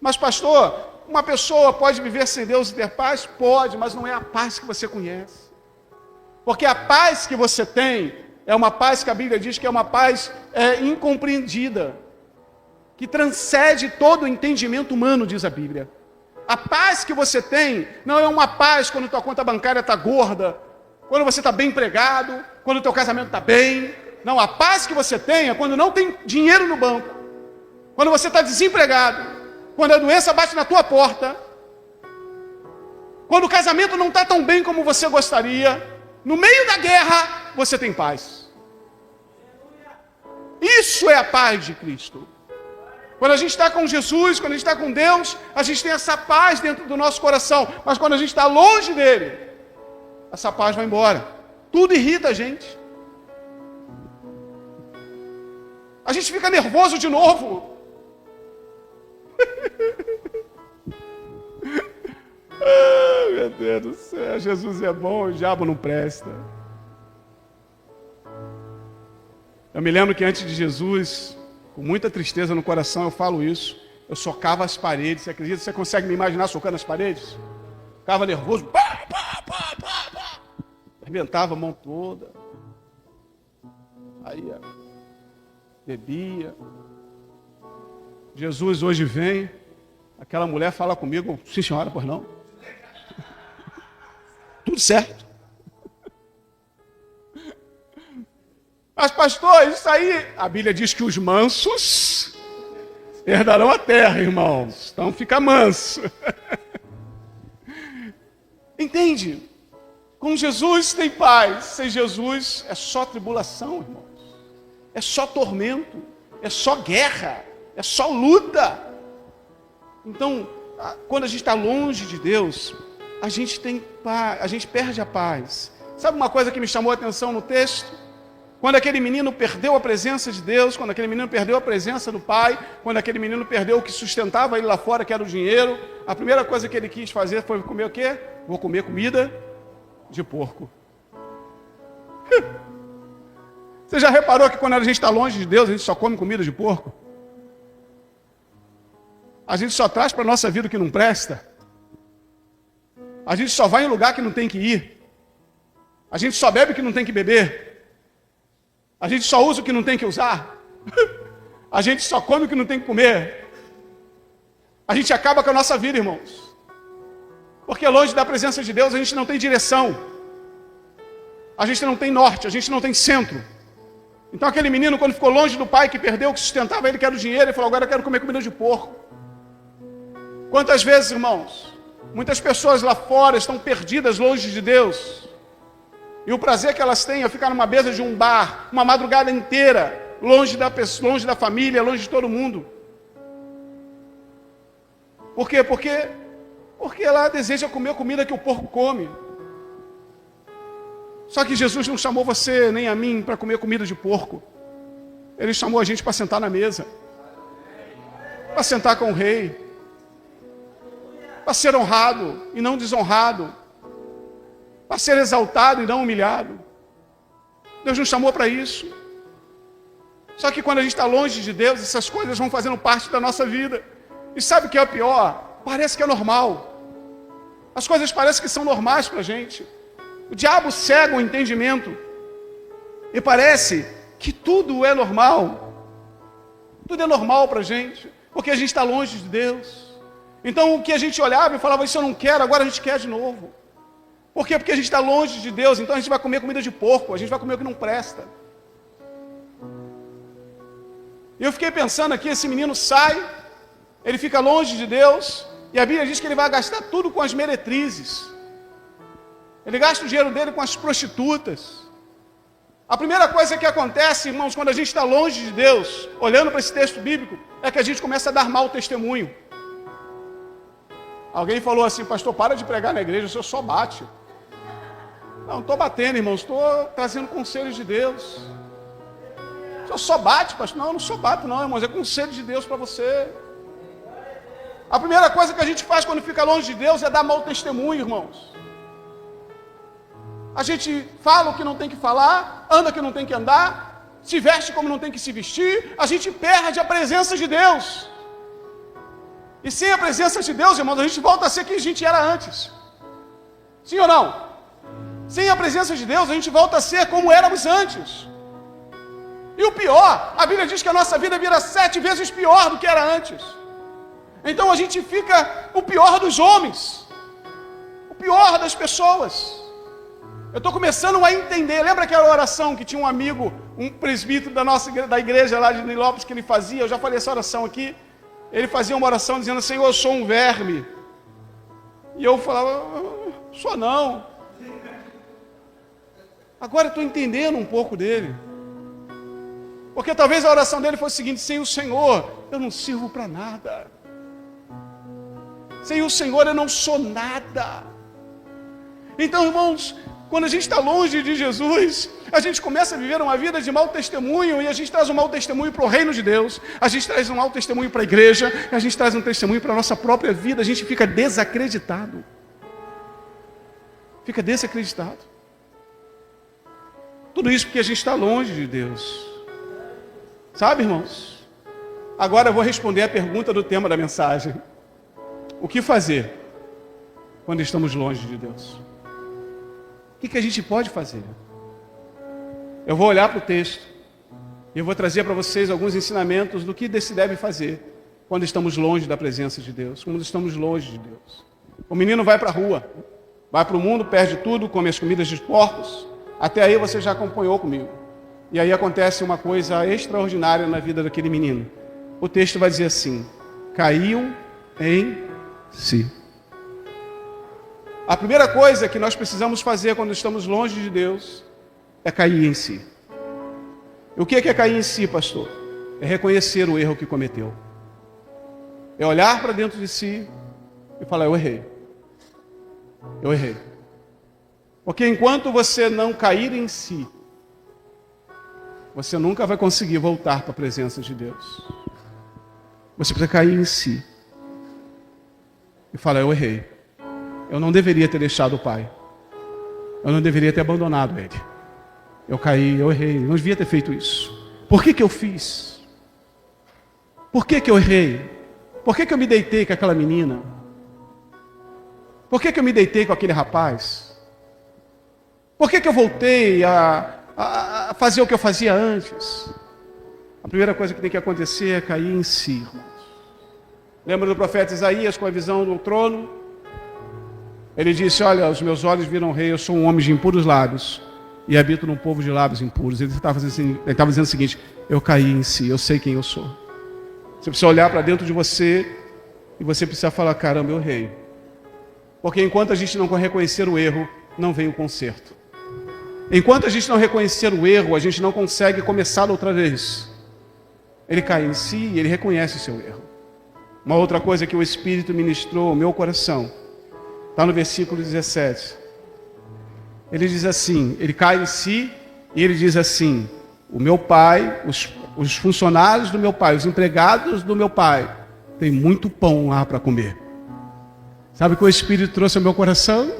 Mas pastor, uma pessoa pode viver sem Deus e ter paz? Pode, mas não é a paz que você conhece. Porque a paz que você tem é uma paz que a Bíblia diz que é uma paz incompreendida, que transcende todo o entendimento humano, diz a Bíblia. A paz que você tem não é uma paz quando tua conta bancária está gorda, quando você está bem empregado, quando o teu casamento está bem. Não, a paz que você tem é quando não tem dinheiro no banco, quando você está desempregado, quando a doença bate na tua porta, quando o casamento não está tão bem como você gostaria, no meio da guerra, você tem paz. Isso é a paz de Cristo. Quando a gente está com Jesus, quando a gente está com Deus, a gente tem essa paz dentro do nosso coração. Mas quando a gente está longe dele, essa paz vai embora. Tudo irrita a gente. A gente fica nervoso de novo. Ah, meu Deus do céu, Jesus é bom, o diabo não presta. Eu me lembro que antes de Jesus, com muita tristeza no coração, eu falo isso, eu socava as paredes. Você acredita? Você consegue me imaginar socando as paredes? Ficava nervoso, arrebentava a mão toda. Aí, bebia. Jesus hoje vem, aquela mulher fala comigo, sim senhora, pois não? Tudo certo. Mas pastor, isso aí, a Bíblia diz que os mansos herdarão a terra, irmãos. Então fica manso. Entende? Com Jesus tem paz, sem Jesus é só tribulação, irmãos. É só tormento, é só guerra, é só luta. Então, quando a gente está longe de Deus, a gente tem paz, a gente perde a paz. Sabe uma coisa que me chamou a atenção no texto? Quando aquele menino perdeu a presença de Deus, quando aquele menino perdeu a presença do Pai, quando aquele menino perdeu o que sustentava ele lá fora, que era o dinheiro, a primeira coisa que ele quis fazer foi comer o quê? Vou comer comida de porco. Você já reparou que quando a gente está longe de Deus, a gente só come comida de porco? A gente só traz para a nossa vida o que não presta. A gente só vai em lugar que não tem que ir. A gente só bebe o que não tem que beber. A gente só usa o que não tem que usar. A gente só come o que não tem que comer. A gente acaba com a nossa vida, irmãos. Porque longe da presença de Deus a gente não tem direção. A gente não tem norte, a gente não tem centro. Então aquele menino, quando ficou longe do pai que perdeu, que sustentava ele, que era o dinheiro, ele falou, agora eu quero comer comida de porco. Quantas vezes, irmãos, muitas pessoas lá fora estão perdidas longe de Deus. E o prazer que elas têm é ficar numa mesa de um bar, uma madrugada inteira, longe da família, longe de todo mundo. Por quê? Porque ela deseja comer a comida que o porco come. Só que Jesus não chamou você nem a mim para comer comida de porco. Ele chamou a gente para sentar na mesa. Para sentar com o rei. Para ser honrado e não desonrado. Para ser exaltado e não humilhado. Deus nos chamou para isso. Só que quando a gente está longe de Deus, essas coisas vão fazendo parte da nossa vida. E sabe o que é o pior? Parece que é normal. As coisas parecem que são normais para a gente. O diabo cega o entendimento. E parece que tudo é normal. Tudo é normal para a gente. Porque a gente está longe de Deus. Então o que a gente olhava e falava, isso eu não quero, agora a gente quer de novo. Por quê? Porque a gente está longe de Deus. Então a gente vai comer comida de porco. A gente vai comer o que não presta. E eu fiquei pensando aqui, esse menino sai, ele fica longe de Deus, e a Bíblia diz que ele vai gastar tudo com as meretrizes. Ele gasta o dinheiro dele com as prostitutas. A primeira coisa que acontece, irmãos, quando a gente está longe de Deus, olhando para esse texto bíblico, é que a gente começa a dar mau testemunho. Alguém falou assim, pastor, para de pregar na igreja, o senhor só bate. Não estou batendo, irmãos, estou trazendo conselhos de Deus. O senhor só bate, pastor? Não, eu não só bato não, irmãos, é conselho de Deus para você. A primeira coisa que a gente faz quando fica longe de Deus é dar mau testemunho, irmãos. A gente fala o que não tem que falar, anda o que não tem que andar, se veste como não tem que se vestir, a gente perde a presença de Deus. E sem a presença de Deus, irmãos, a gente volta a ser quem a gente era antes. Sim ou não? Sem a presença de Deus, a gente volta a ser como éramos antes. E o pior, a Bíblia diz que a nossa vida vira 7 vezes pior do que era antes. Então a gente fica o pior dos homens, o pior das pessoas. Eu estou começando a entender. Lembra aquela oração que tinha um amigo, um presbítero da igreja lá de Nilópolis que ele fazia? Eu já falei essa oração aqui. Ele fazia uma oração dizendo, Senhor, eu sou um verme. E eu falava, sou não. Agora eu estou entendendo um pouco dele. Porque talvez a oração dele fosse o seguinte, sem o Senhor, eu não sirvo para nada. Sem o Senhor eu não sou nada. Então, irmãos, quando a gente está longe de Jesus, a gente começa a viver uma vida de mau testemunho, e a gente traz um mau testemunho para o reino de Deus, a gente traz um mau testemunho para a igreja, a gente traz um testemunho para a nossa própria vida, a gente fica desacreditado. Fica desacreditado. Tudo isso porque a gente está longe de Deus. Sabe, irmãos? Agora eu vou responder a pergunta do tema da mensagem. O que fazer quando estamos longe de Deus? O que a gente pode fazer? Eu vou olhar para o texto e eu vou trazer para vocês alguns ensinamentos do que se deve fazer quando estamos longe da presença de Deus, quando estamos longe de Deus. O menino vai para a rua, vai para o mundo, perde tudo, come as comidas de porcos. Até aí você já acompanhou comigo. E aí acontece uma coisa extraordinária na vida daquele menino. O texto vai dizer assim, caiu em si. A primeira coisa que nós precisamos fazer quando estamos longe de Deus é cair em si. E o que é cair em si, pastor? É reconhecer o erro que cometeu. É olhar para dentro de si e falar, eu errei. Eu errei. Porque enquanto você não cair em si, você nunca vai conseguir voltar para a presença de Deus. Você precisa cair em si. E falar, eu errei. Eu não deveria ter deixado o pai. Eu não deveria ter abandonado ele. Eu caí, eu errei. Eu não devia ter feito isso. Por que eu fiz? Por que eu errei? Por que eu me deitei com aquela menina? Por que eu me deitei com aquele rapaz? Por que eu voltei a fazer o que eu fazia antes? A primeira coisa que tem que acontecer é cair em si, irmãos. Lembra do profeta Isaías com a visão do trono? Ele disse, olha, os meus olhos viram o rei, eu sou um homem de impuros lábios e habito num povo de lábios impuros. Ele estava dizendo o seguinte, eu caí em si, eu sei quem eu sou. Você precisa olhar para dentro de você e você precisa falar, caramba, eu errei. Porque enquanto a gente não reconhecer o erro, não vem o conserto. Enquanto a gente não reconhecer o erro, a gente não consegue começar outra vez. Ele cai em si e ele reconhece o seu erro. Uma outra coisa que o Espírito ministrou ao meu coração, está no versículo 17. Ele diz assim, ele cai em si e ele diz assim, o meu pai, os funcionários do meu pai, os empregados do meu pai, tem muito pão lá para comer. Sabe o que o Espírito trouxe ao meu coração?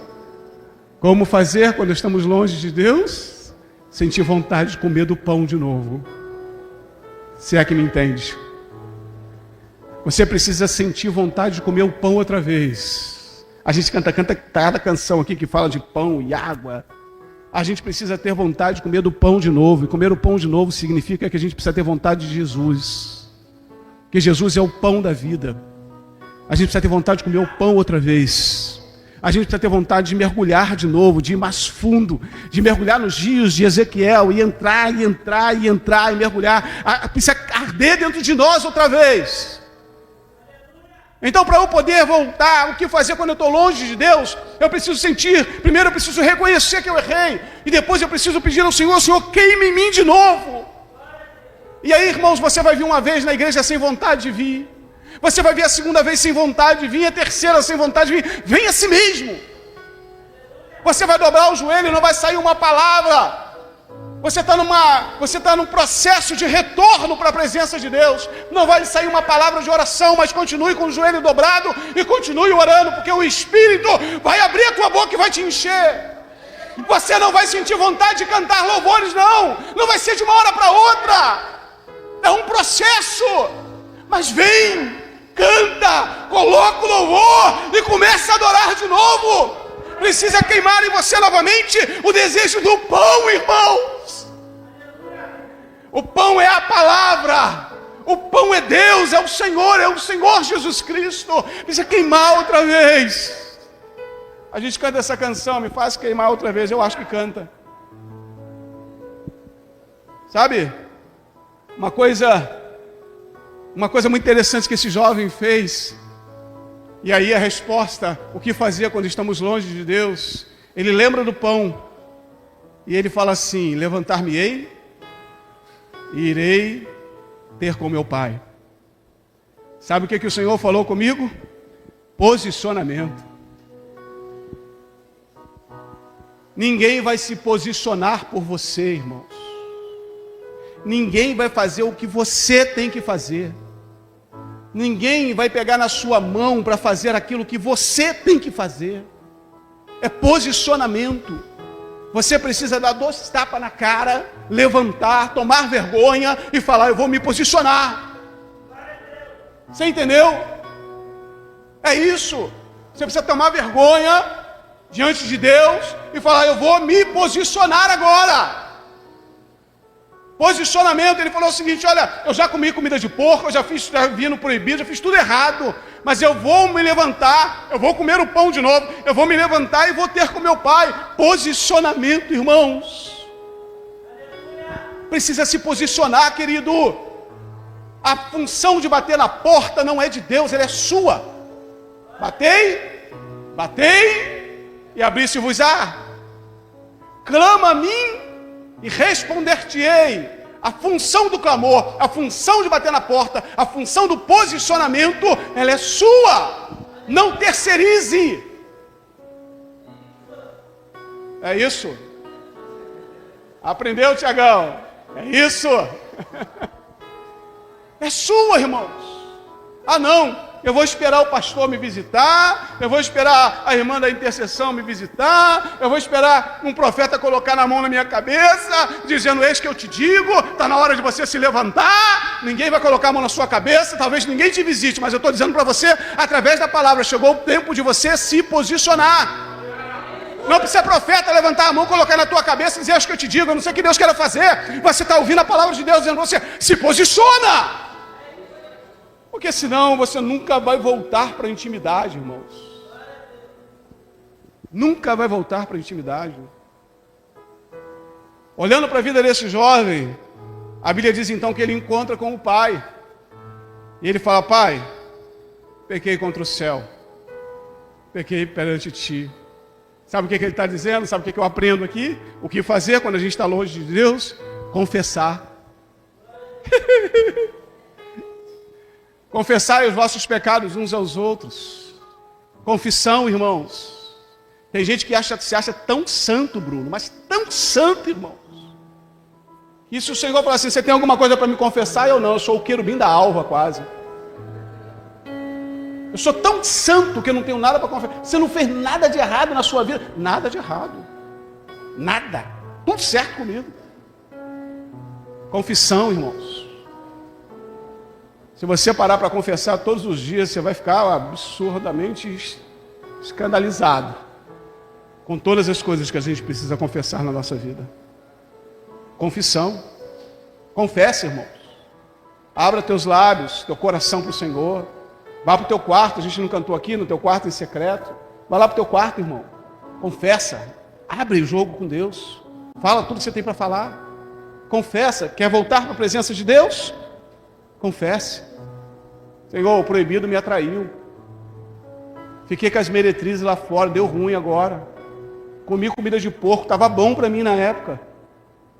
Como fazer quando estamos longe de Deus? Sentir vontade de comer do pão de novo. Se é que me entende. Você precisa sentir vontade de comer o pão outra vez. A gente canta cada canção aqui que fala de pão e água. A gente precisa ter vontade de comer do pão de novo. E comer o pão de novo significa que a gente precisa ter vontade de Jesus. Que Jesus é o pão da vida. A gente precisa ter vontade de comer o pão outra vez. A gente precisa ter vontade de mergulhar de novo, de ir mais fundo, de mergulhar nos rios de Ezequiel e entrar e mergulhar. Precisa arder dentro de nós outra vez. Então, para eu poder voltar, o que fazer quando eu estou longe de Deus? Eu preciso sentir, primeiro eu preciso reconhecer que eu errei, e depois eu preciso pedir ao Senhor, Senhor, queime em mim de novo. E aí, irmãos, você vai vir uma vez na igreja sem vontade de vir, você vai vir a segunda vez sem vontade de vir, a terceira sem vontade de vir, vem a si mesmo. Você vai dobrar o joelho e não vai sair uma palavra. Você está num processo de retorno para a presença de Deus. Não vai sair uma palavra de oração, mas continue com o joelho dobrado e continue orando, porque o Espírito vai abrir a tua boca e vai te encher. Você não vai sentir vontade de cantar louvores, não. Não vai ser de uma hora para outra. É um processo. Mas vem, canta, coloca o louvor e começa a adorar de novo. Precisa queimar em você novamente o desejo do pão, irmãos. O pão é a palavra. O pão é Deus, é o Senhor Jesus Cristo. Precisa queimar outra vez. A gente canta essa canção, me faz queimar outra vez. Eu acho que canta. Sabe? Uma coisa muito interessante que esse jovem fez. E aí a resposta, o que fazer quando estamos longe de Deus? Ele lembra do pão. E ele fala assim, levantar-me-ei e irei ter com meu pai. Sabe o que o Senhor falou comigo? Posicionamento. Ninguém vai se posicionar por você, irmãos. Ninguém vai fazer o que você tem que fazer. Ninguém vai pegar na sua mão para fazer aquilo que você tem que fazer. É posicionamento. Você precisa dar 2 tapas na cara, levantar, tomar vergonha e falar, eu vou me posicionar. Você entendeu? É isso. Você precisa tomar vergonha diante de Deus e falar, eu vou me posicionar agora. Posicionamento, ele falou o seguinte, olha, eu já comi comida de porco, eu já fiz vinho proibido, já fiz tudo errado, mas eu vou me levantar, eu vou comer o pão de novo, eu vou me levantar e vou ter com meu pai. Posicionamento, irmãos. Precisa se posicionar, querido. A função de bater na porta não é de Deus, ela é sua. Batei e abri-se-vos-á. Clama a mim e responder-te-ei. A função do clamor, a função de bater na porta, a função do posicionamento, ela é sua. Não terceirize. É isso. Aprendeu, Tiagão? É isso. É sua, irmãos. Ah, não. eu vou esperar o pastor me visitar, eu vou esperar a irmã da intercessão me visitar, eu vou esperar um profeta colocar na mão na minha cabeça, dizendo, eis que eu te digo, está na hora de você se levantar, ninguém vai colocar a mão na sua cabeça, talvez ninguém te visite, mas eu estou dizendo para você, através da palavra, chegou o tempo de você se posicionar. Não precisa profeta levantar a mão, colocar na tua cabeça e dizer, acho que eu te digo, eu não sei o que Deus quer fazer. Você está ouvindo a palavra de Deus dizendo, você se posiciona. Porque senão você nunca vai voltar para a intimidade, irmãos. Nunca vai voltar para a intimidade. Olhando para a vida desse jovem, a Bíblia diz então que ele encontra com o pai. E ele fala, pai, pequei contra o céu. Pequei perante ti. Sabe o que ele está dizendo? Sabe o que eu aprendo aqui? O que fazer quando a gente está longe de Deus? Confessar. Confessai os vossos pecados uns aos outros. Confissão, irmãos. Tem gente que se acha tão santo, Bruno, mas tão santo, irmãos. E se o Senhor falar assim, você tem alguma coisa para me confessar? Eu não, eu sou o querubim da alva quase. Eu sou tão santo que eu não tenho nada para confessar. Você não fez nada de errado na sua vida. Nada de errado. Nada. Tudo certo comigo. Confissão, irmãos. Se você parar para confessar todos os dias, você vai ficar absurdamente escandalizado com todas as coisas que a gente precisa confessar na nossa vida. Confissão. Confesse, irmãos. Abra teus lábios, teu coração para o Senhor. Vá para o teu quarto, a gente não cantou aqui, no teu quarto em secreto. Vai lá para o teu quarto, irmão. Confessa. Abre o jogo com Deus. Fala tudo que você tem para falar. Confessa. Quer voltar para a presença de Deus? Confesse. Senhor, o proibido me atraiu. Fiquei com as meretrizes lá fora, deu ruim agora. Comi comida de porco, estava bom para mim na época.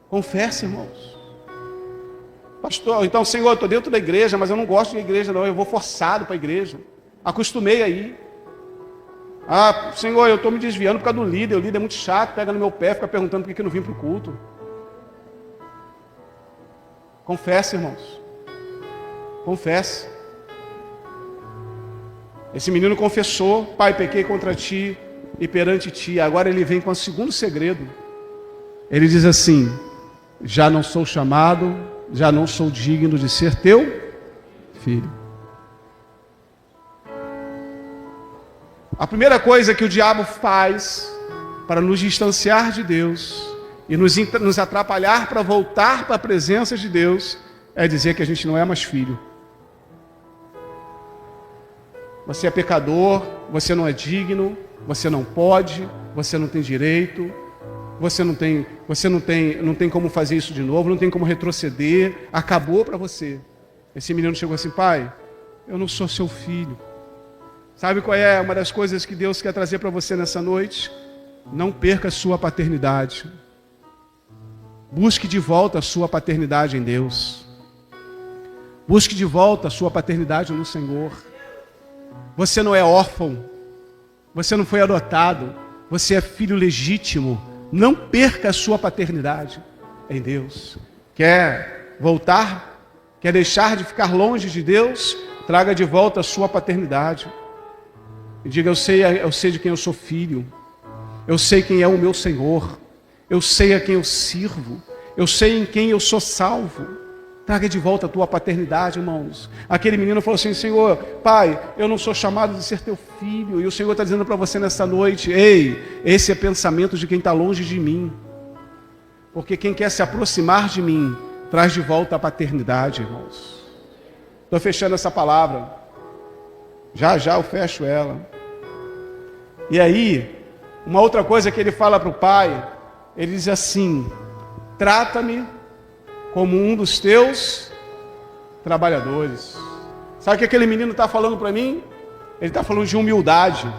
Confesse, irmãos. Pastor, então, Senhor, eu estou dentro da igreja, mas eu não gosto de igreja, não. Eu vou forçado para a igreja. Acostumei aí. Ah, Senhor, eu estou me desviando por causa do líder. O líder é muito chato, pega no meu pé, fica perguntando por que eu não vim para o culto. Confesse, irmãos. Confesse. Esse menino confessou, pai, pequei contra ti e perante ti. Agora ele vem com o segundo segredo. Ele diz assim, já não sou chamado, já não sou digno de ser teu filho. A primeira coisa que o diabo faz para nos distanciar de Deus e nos atrapalhar para voltar para a presença de Deus é dizer que a gente não é mais filho. Você é pecador, você não é digno, você não pode, você não tem direito, você não tem como fazer isso de novo, não tem como retroceder, acabou para você. Esse menino chegou assim, pai, eu não sou seu filho. Sabe qual é uma das coisas que Deus quer trazer para você nessa noite? Não perca a sua paternidade. Busque de volta a sua paternidade em Deus. Busque de volta a sua paternidade no Senhor. Você não é órfão. Você não foi adotado. Você é filho legítimo. Não perca a sua paternidade em Deus. Quer voltar? Quer deixar de ficar longe de Deus? Traga de volta a sua paternidade. E diga, eu sei de quem eu sou filho. Eu sei quem é o meu Senhor. Eu sei a quem eu sirvo. Eu sei em quem eu sou salvo. Traga de volta a tua paternidade, irmãos. Aquele menino falou assim, Senhor, pai, eu não sou chamado de ser teu filho. E o Senhor está dizendo para você nessa noite, ei, esse é pensamento de quem está longe de mim. Porque quem quer se aproximar de mim, traz de volta a paternidade, irmãos. Estou fechando essa palavra. Já eu fecho ela. E aí, uma outra coisa que ele fala para o pai, ele diz assim, trata-me como um dos teus trabalhadores. Sabe o que aquele menino está falando para mim? Ele está falando de humildade.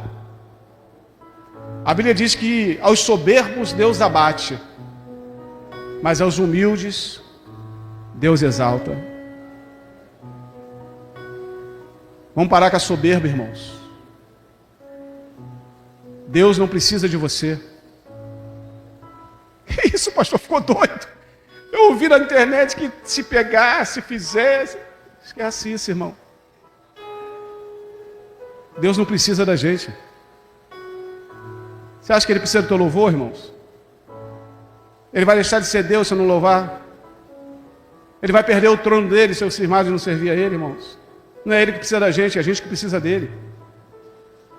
A Bíblia diz que aos soberbos Deus abate, mas aos humildes Deus exalta. Vamos parar com a soberba, irmãos. Deus não precisa de você. Que isso, pastor? Ficou doido? Eu ouvi na internet que se pegar, se fizesse... Esquece isso, irmão. Deus não precisa da gente. Você acha que Ele precisa do teu louvor, irmãos? Ele vai deixar de ser Deus se eu não louvar? Ele vai perder o trono dele se eu cismar de não servir a Ele, irmãos? Não é Ele que precisa da gente, é a gente que precisa dEle.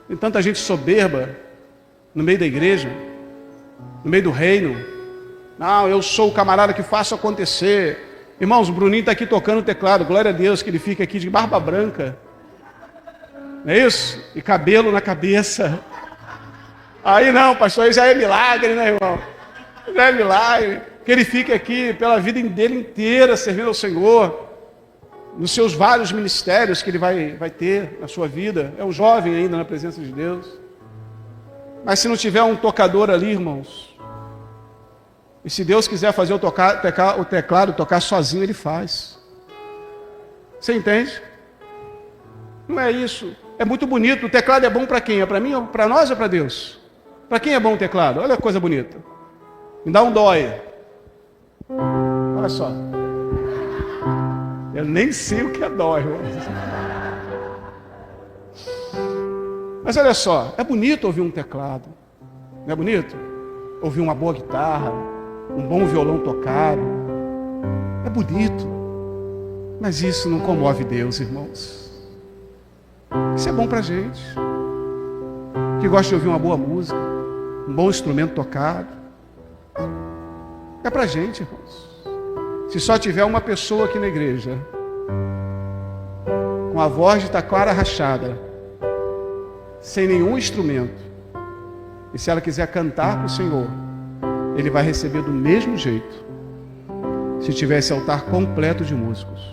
Tem tanta gente soberba no meio da igreja, no meio do reino. Não, eu sou o camarada que faço acontecer. Irmãos, o Bruninho está aqui tocando o teclado, glória a Deus que ele fica aqui de barba branca. Não é isso? E cabelo na cabeça. Aí não, pastor, isso já é milagre, né, irmão? Já é milagre. Que ele fique aqui pela vida dele inteira servindo ao Senhor, nos seus vários ministérios que ele vai ter na sua vida. É um jovem ainda na presença de Deus. Mas se não tiver um tocador ali, irmãos, e se Deus quiser fazer o teclado tocar sozinho, Ele faz. Você entende? Não é isso. É muito bonito. O teclado é bom para quem? É para mim, para nós ou para Deus? Para quem é bom o teclado? Olha a coisa bonita. Me dá um dói. Olha só. Eu nem sei o que é dó, irmão. Mas olha só, é bonito ouvir um teclado. Não é bonito? Ouvir uma boa guitarra, um bom violão tocado. É bonito. Mas isso não comove Deus, irmãos. Isso é bom pra gente. Que gosta de ouvir uma boa música, um bom instrumento tocado. É pra gente, irmãos. Se só tiver uma pessoa aqui na igreja com a voz de taquara rachada, sem nenhum instrumento, e se ela quiser cantar para o Senhor, Ele vai receber do mesmo jeito, se tivesse altar completo de músicos.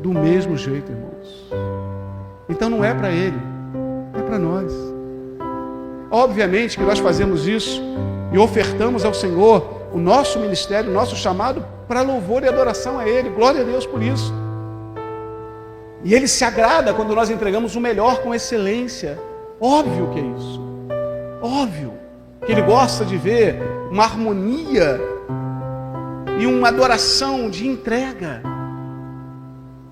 Do mesmo jeito, irmãos. Então não é para Ele, é para nós. Obviamente que nós fazemos isso e ofertamos ao Senhor o nosso ministério, o nosso chamado para louvor e adoração a Ele. Glória a Deus por isso. E Ele se agrada quando nós entregamos o melhor com excelência. Óbvio que é isso. Óbvio que Ele gosta de ver uma harmonia e uma adoração de entrega.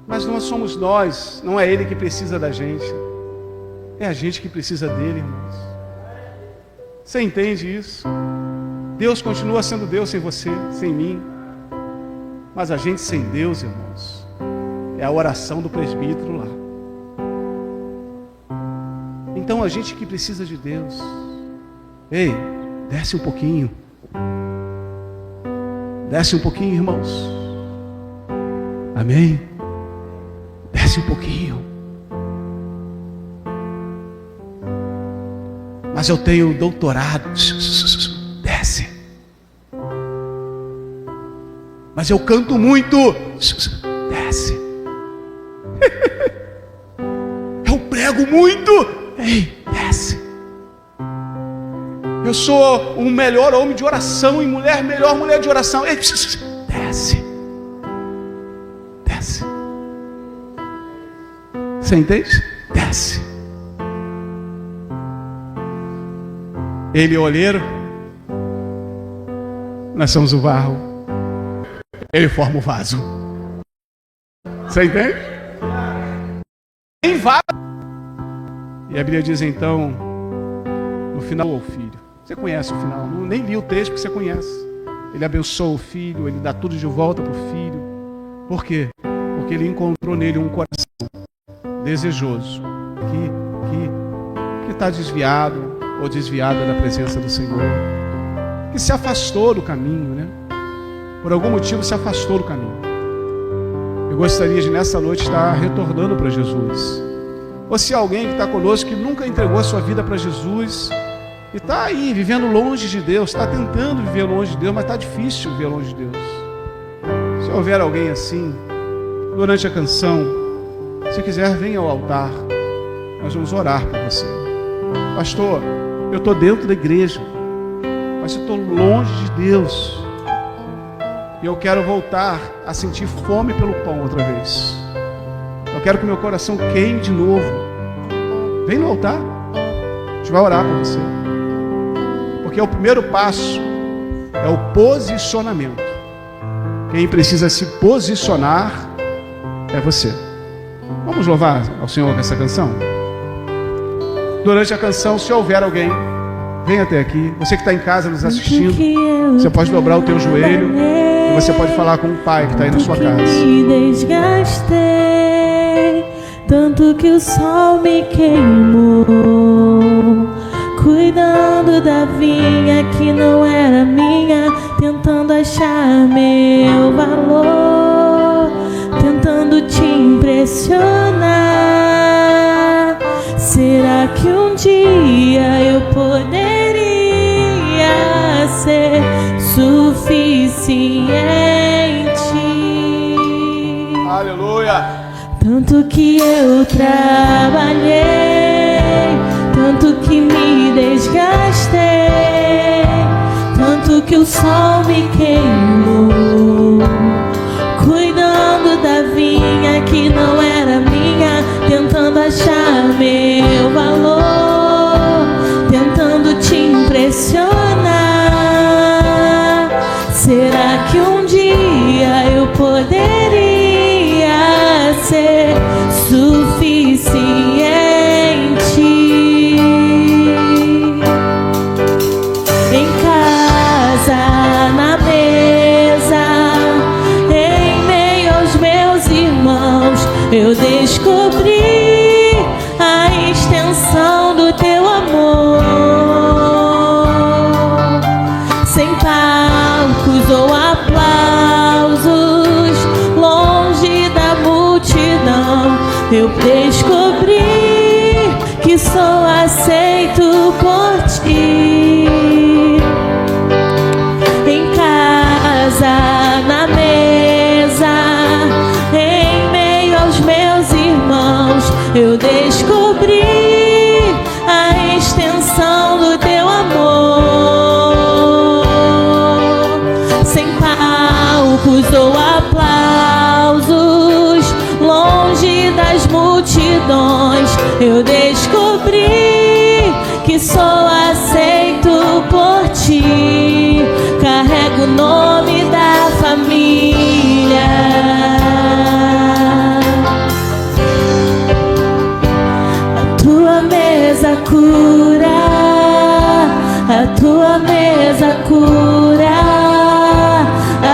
Mas não somos nós, não é Ele que precisa da gente. É a gente que precisa dEle, irmãos. Você entende isso? Deus continua sendo Deus sem você, sem mim. Mas a gente sem Deus, irmãos, é a oração do presbítero lá. Então a gente que precisa de Deus, ei, desce um pouquinho. Desce um pouquinho, irmãos. Amém? Desce um pouquinho. Mas eu tenho doutorado. Desce. Mas eu canto muito. Desce. Eu prego muito. Ei, desce. Eu sou o melhor homem de oração e melhor mulher de oração. Ei, desce. Desce. Você entende? Desce. Ele é o olheiro. Nós somos o barro. Ele forma o vaso. Você entende? Em vaso. E a Bíblia diz então, no final, o filho. Você conhece o final. Nem li o texto porque você conhece. Ele abençoa o filho, ele dá tudo de volta para o filho. Por quê? Porque ele encontrou nele um coração desejoso, que está desviado ou desviada da presença do Senhor, que se afastou do caminho, né? Por algum motivo se afastou do caminho. Eu gostaria de nessa noite estar retornando para Jesus. Ou se alguém que está conosco que nunca entregou a sua vida para Jesus e está aí vivendo longe de Deus, está tentando viver longe de Deus, mas está difícil viver longe de Deus. Se houver alguém assim, durante a canção, se quiser, venha ao altar. Nós vamos orar por você. Pastor, eu estou dentro da igreja, mas eu estou longe de Deus. E eu quero voltar a sentir fome pelo pão outra vez. Eu quero que meu coração queime de novo. Vem no altar. A gente vai orar por você. Porque o primeiro passo é o posicionamento. Quem precisa se posicionar é você. Vamos louvar ao Senhor com essa canção? durante a canção, se houver alguém, vem até aqui. Você que está em casa nos assistindo, você pode dobrar o teu joelho e você pode falar com o Pai que está aí na sua casa. Me desgastei, tanto que o sol me queimou, cuidando da vinha que não era minha, tentando achar meu valor, tentando te impressionar. Será que um dia eu poderia ser suficiente? Aleluia! Tanto que eu trabalhei, tanto que me desgastei, tanto que o sol me queimou, cuidando da vinha que não era minha, tentando achar meu valor, tentando te impressionar. Será que um dia eu poderia ser suficiente? Em casa, na mesa, em meio aos meus irmãos, eu descobri a extensão do teu amor. Sem palcos ou aplausos, longe da multidão, eu descobri que sou aceito por ti. Em casa, na mesa, em meio aos meus irmãos, eu descobri a extensão do teu amor. Sem palcos ou aplausos, longe das multidões, eu descobri que sou aceito por ti. Carrego o nome da família. A tua mesa cura, a tua mesa cura.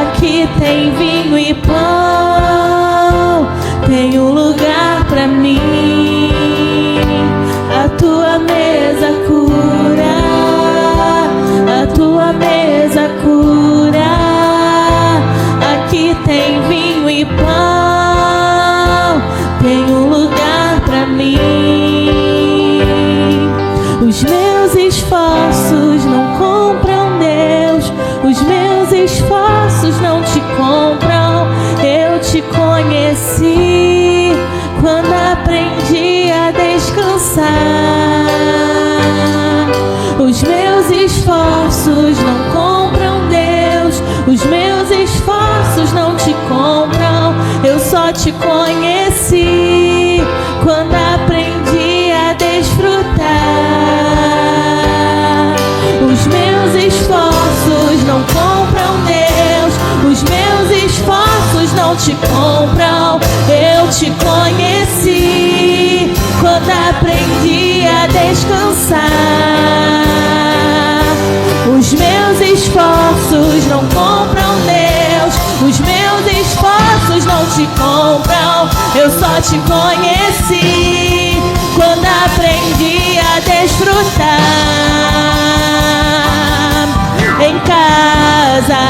Aqui tem vinho e pão, tem um lugar pra mim. A tua mesa cura, a tua mesa cura. Aqui tem vinho e pão, tem um lugar pra mim. Os meus esforços não compram Deus, os meus esforços não te compram. Eu te conheci quando aprendi a descansar. Os meus esforços não compram Deus, os meus esforços não te compram. Eu só te conheci quando aprendi a desfrutar. Os meus esforços não compram Deus, os meus esforços não te compram. Eu te conheci quando aprendi a descansar. Os meus esforços não compram Deus, os meus esforços não te compram. Eu só te conheci quando aprendi a desfrutar. Em casa,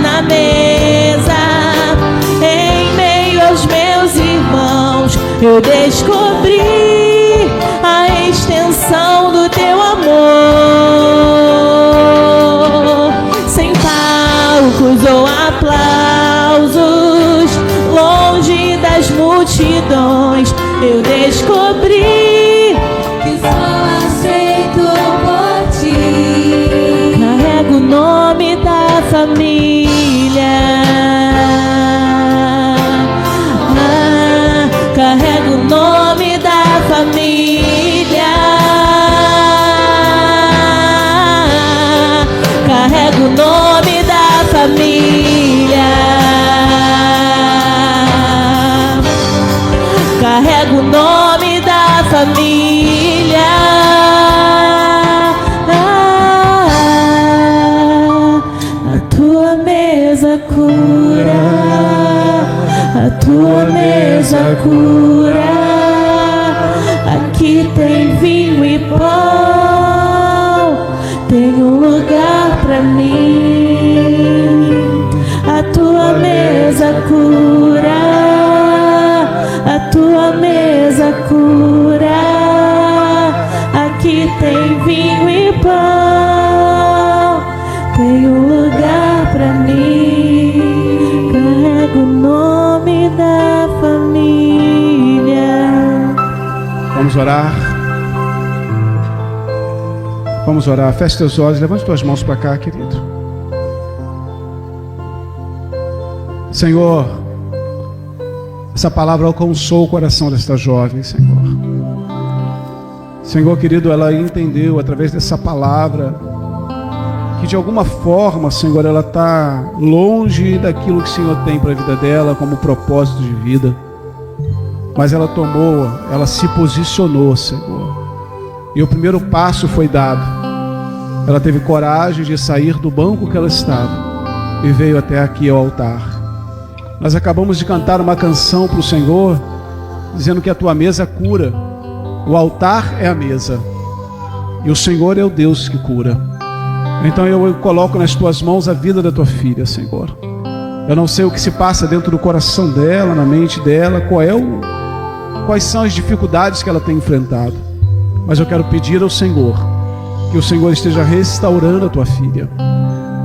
na mesa, em meio aos meus irmãos, eu descobri a extensão do teu amor. Sem palcos ou aplausos, longe das multidões, eu descobri que sou aceito por ti. Carrego o nome da família. Carrego o nome da família. Carrego o nome da família. Carrego o nome da família. cura, a tua mesa cura. Aqui tem vinho e pão, tem um lugar pra mim. A tua mesa cura, a tua mesa cura. Aqui tem vinho e pão, tem um lugar pra mim. Carrego o nome da família. Vamos orar. Vamos orar. Feche teus olhos, levante tuas mãos para cá, querido. Senhor, essa palavra alcançou o coração desta jovem, Senhor. Senhor querido, ela entendeu através dessa palavra que de alguma forma, Senhor, ela está longe daquilo que o Senhor tem para a vida dela como propósito de vida. Mas ela tomou, ela se posicionou, Senhor. E o primeiro passo foi dado. Ela teve coragem de sair do banco que ela estava e veio até aqui ao altar. Nós acabamos de cantar uma canção para o Senhor, dizendo que a tua mesa cura. O altar é a mesa. E o Senhor é o Deus que cura. Então eu coloco nas tuas mãos a vida da tua filha, Senhor. Eu não sei o que se passa dentro do coração dela, na mente dela, quais são as dificuldades que ela tem enfrentado. Mas eu quero pedir ao Senhor que o Senhor esteja restaurando a tua filha,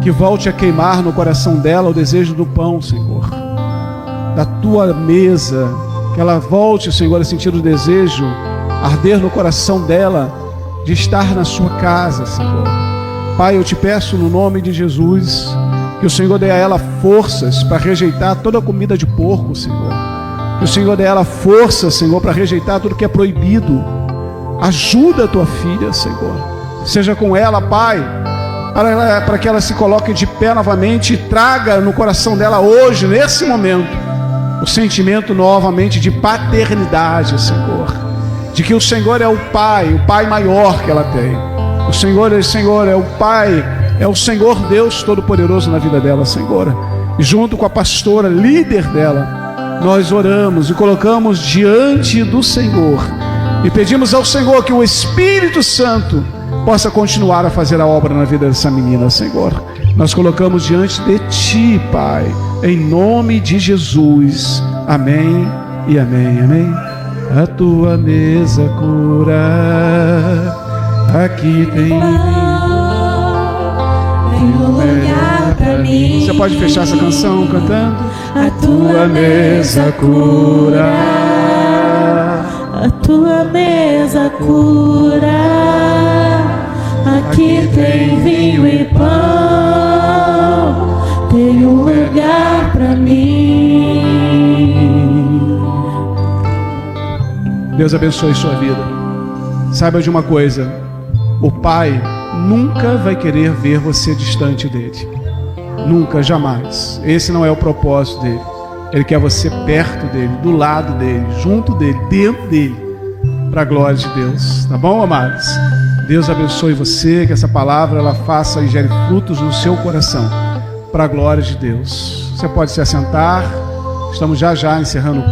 que volte a queimar no coração dela o desejo do pão, Senhor, da tua mesa, que ela volte, Senhor, a sentir o desejo arder no coração dela de estar na sua casa, Senhor. Pai, eu te peço no nome de Jesus que o Senhor dê a ela forças para rejeitar toda a comida de porco, Senhor. Que o Senhor dê a ela força, Senhor, para rejeitar tudo que é proibido. Ajuda a tua filha, Senhor. Seja com ela, Pai, para que ela se coloque de pé novamente e traga no coração dela hoje, nesse momento, o sentimento novamente de paternidade, Senhor. De que o Senhor é o Pai maior que ela tem. O Senhor é o Pai, é o Senhor Deus Todo-Poderoso na vida dela, Senhor. E junto com a pastora, líder dela, nós oramos e colocamos diante do Senhor. E pedimos ao Senhor que o Espírito Santo possa continuar a fazer a obra na vida dessa menina, Senhor. Nós colocamos diante de Ti, Pai, em nome de Jesus. Amém e amém, amém. A tua mesa cura, aqui tem um lugar pra mim. Você pode fechar essa canção cantando? A tua mesa cura, a tua mesa cura. Aqui tem vinho e pão, tem um lugar pra mim. Deus abençoe sua vida. Saiba de uma coisa: o Pai nunca vai querer ver você distante dele. Nunca, jamais. Esse não é o propósito dele. Ele quer você perto dele, do lado dele, junto dele, dentro dele, para a glória de Deus. Tá bom, amados? Deus abençoe você, que essa palavra ela faça e gere frutos no seu coração, para a glória de Deus. Você pode se assentar. Estamos já encerrando o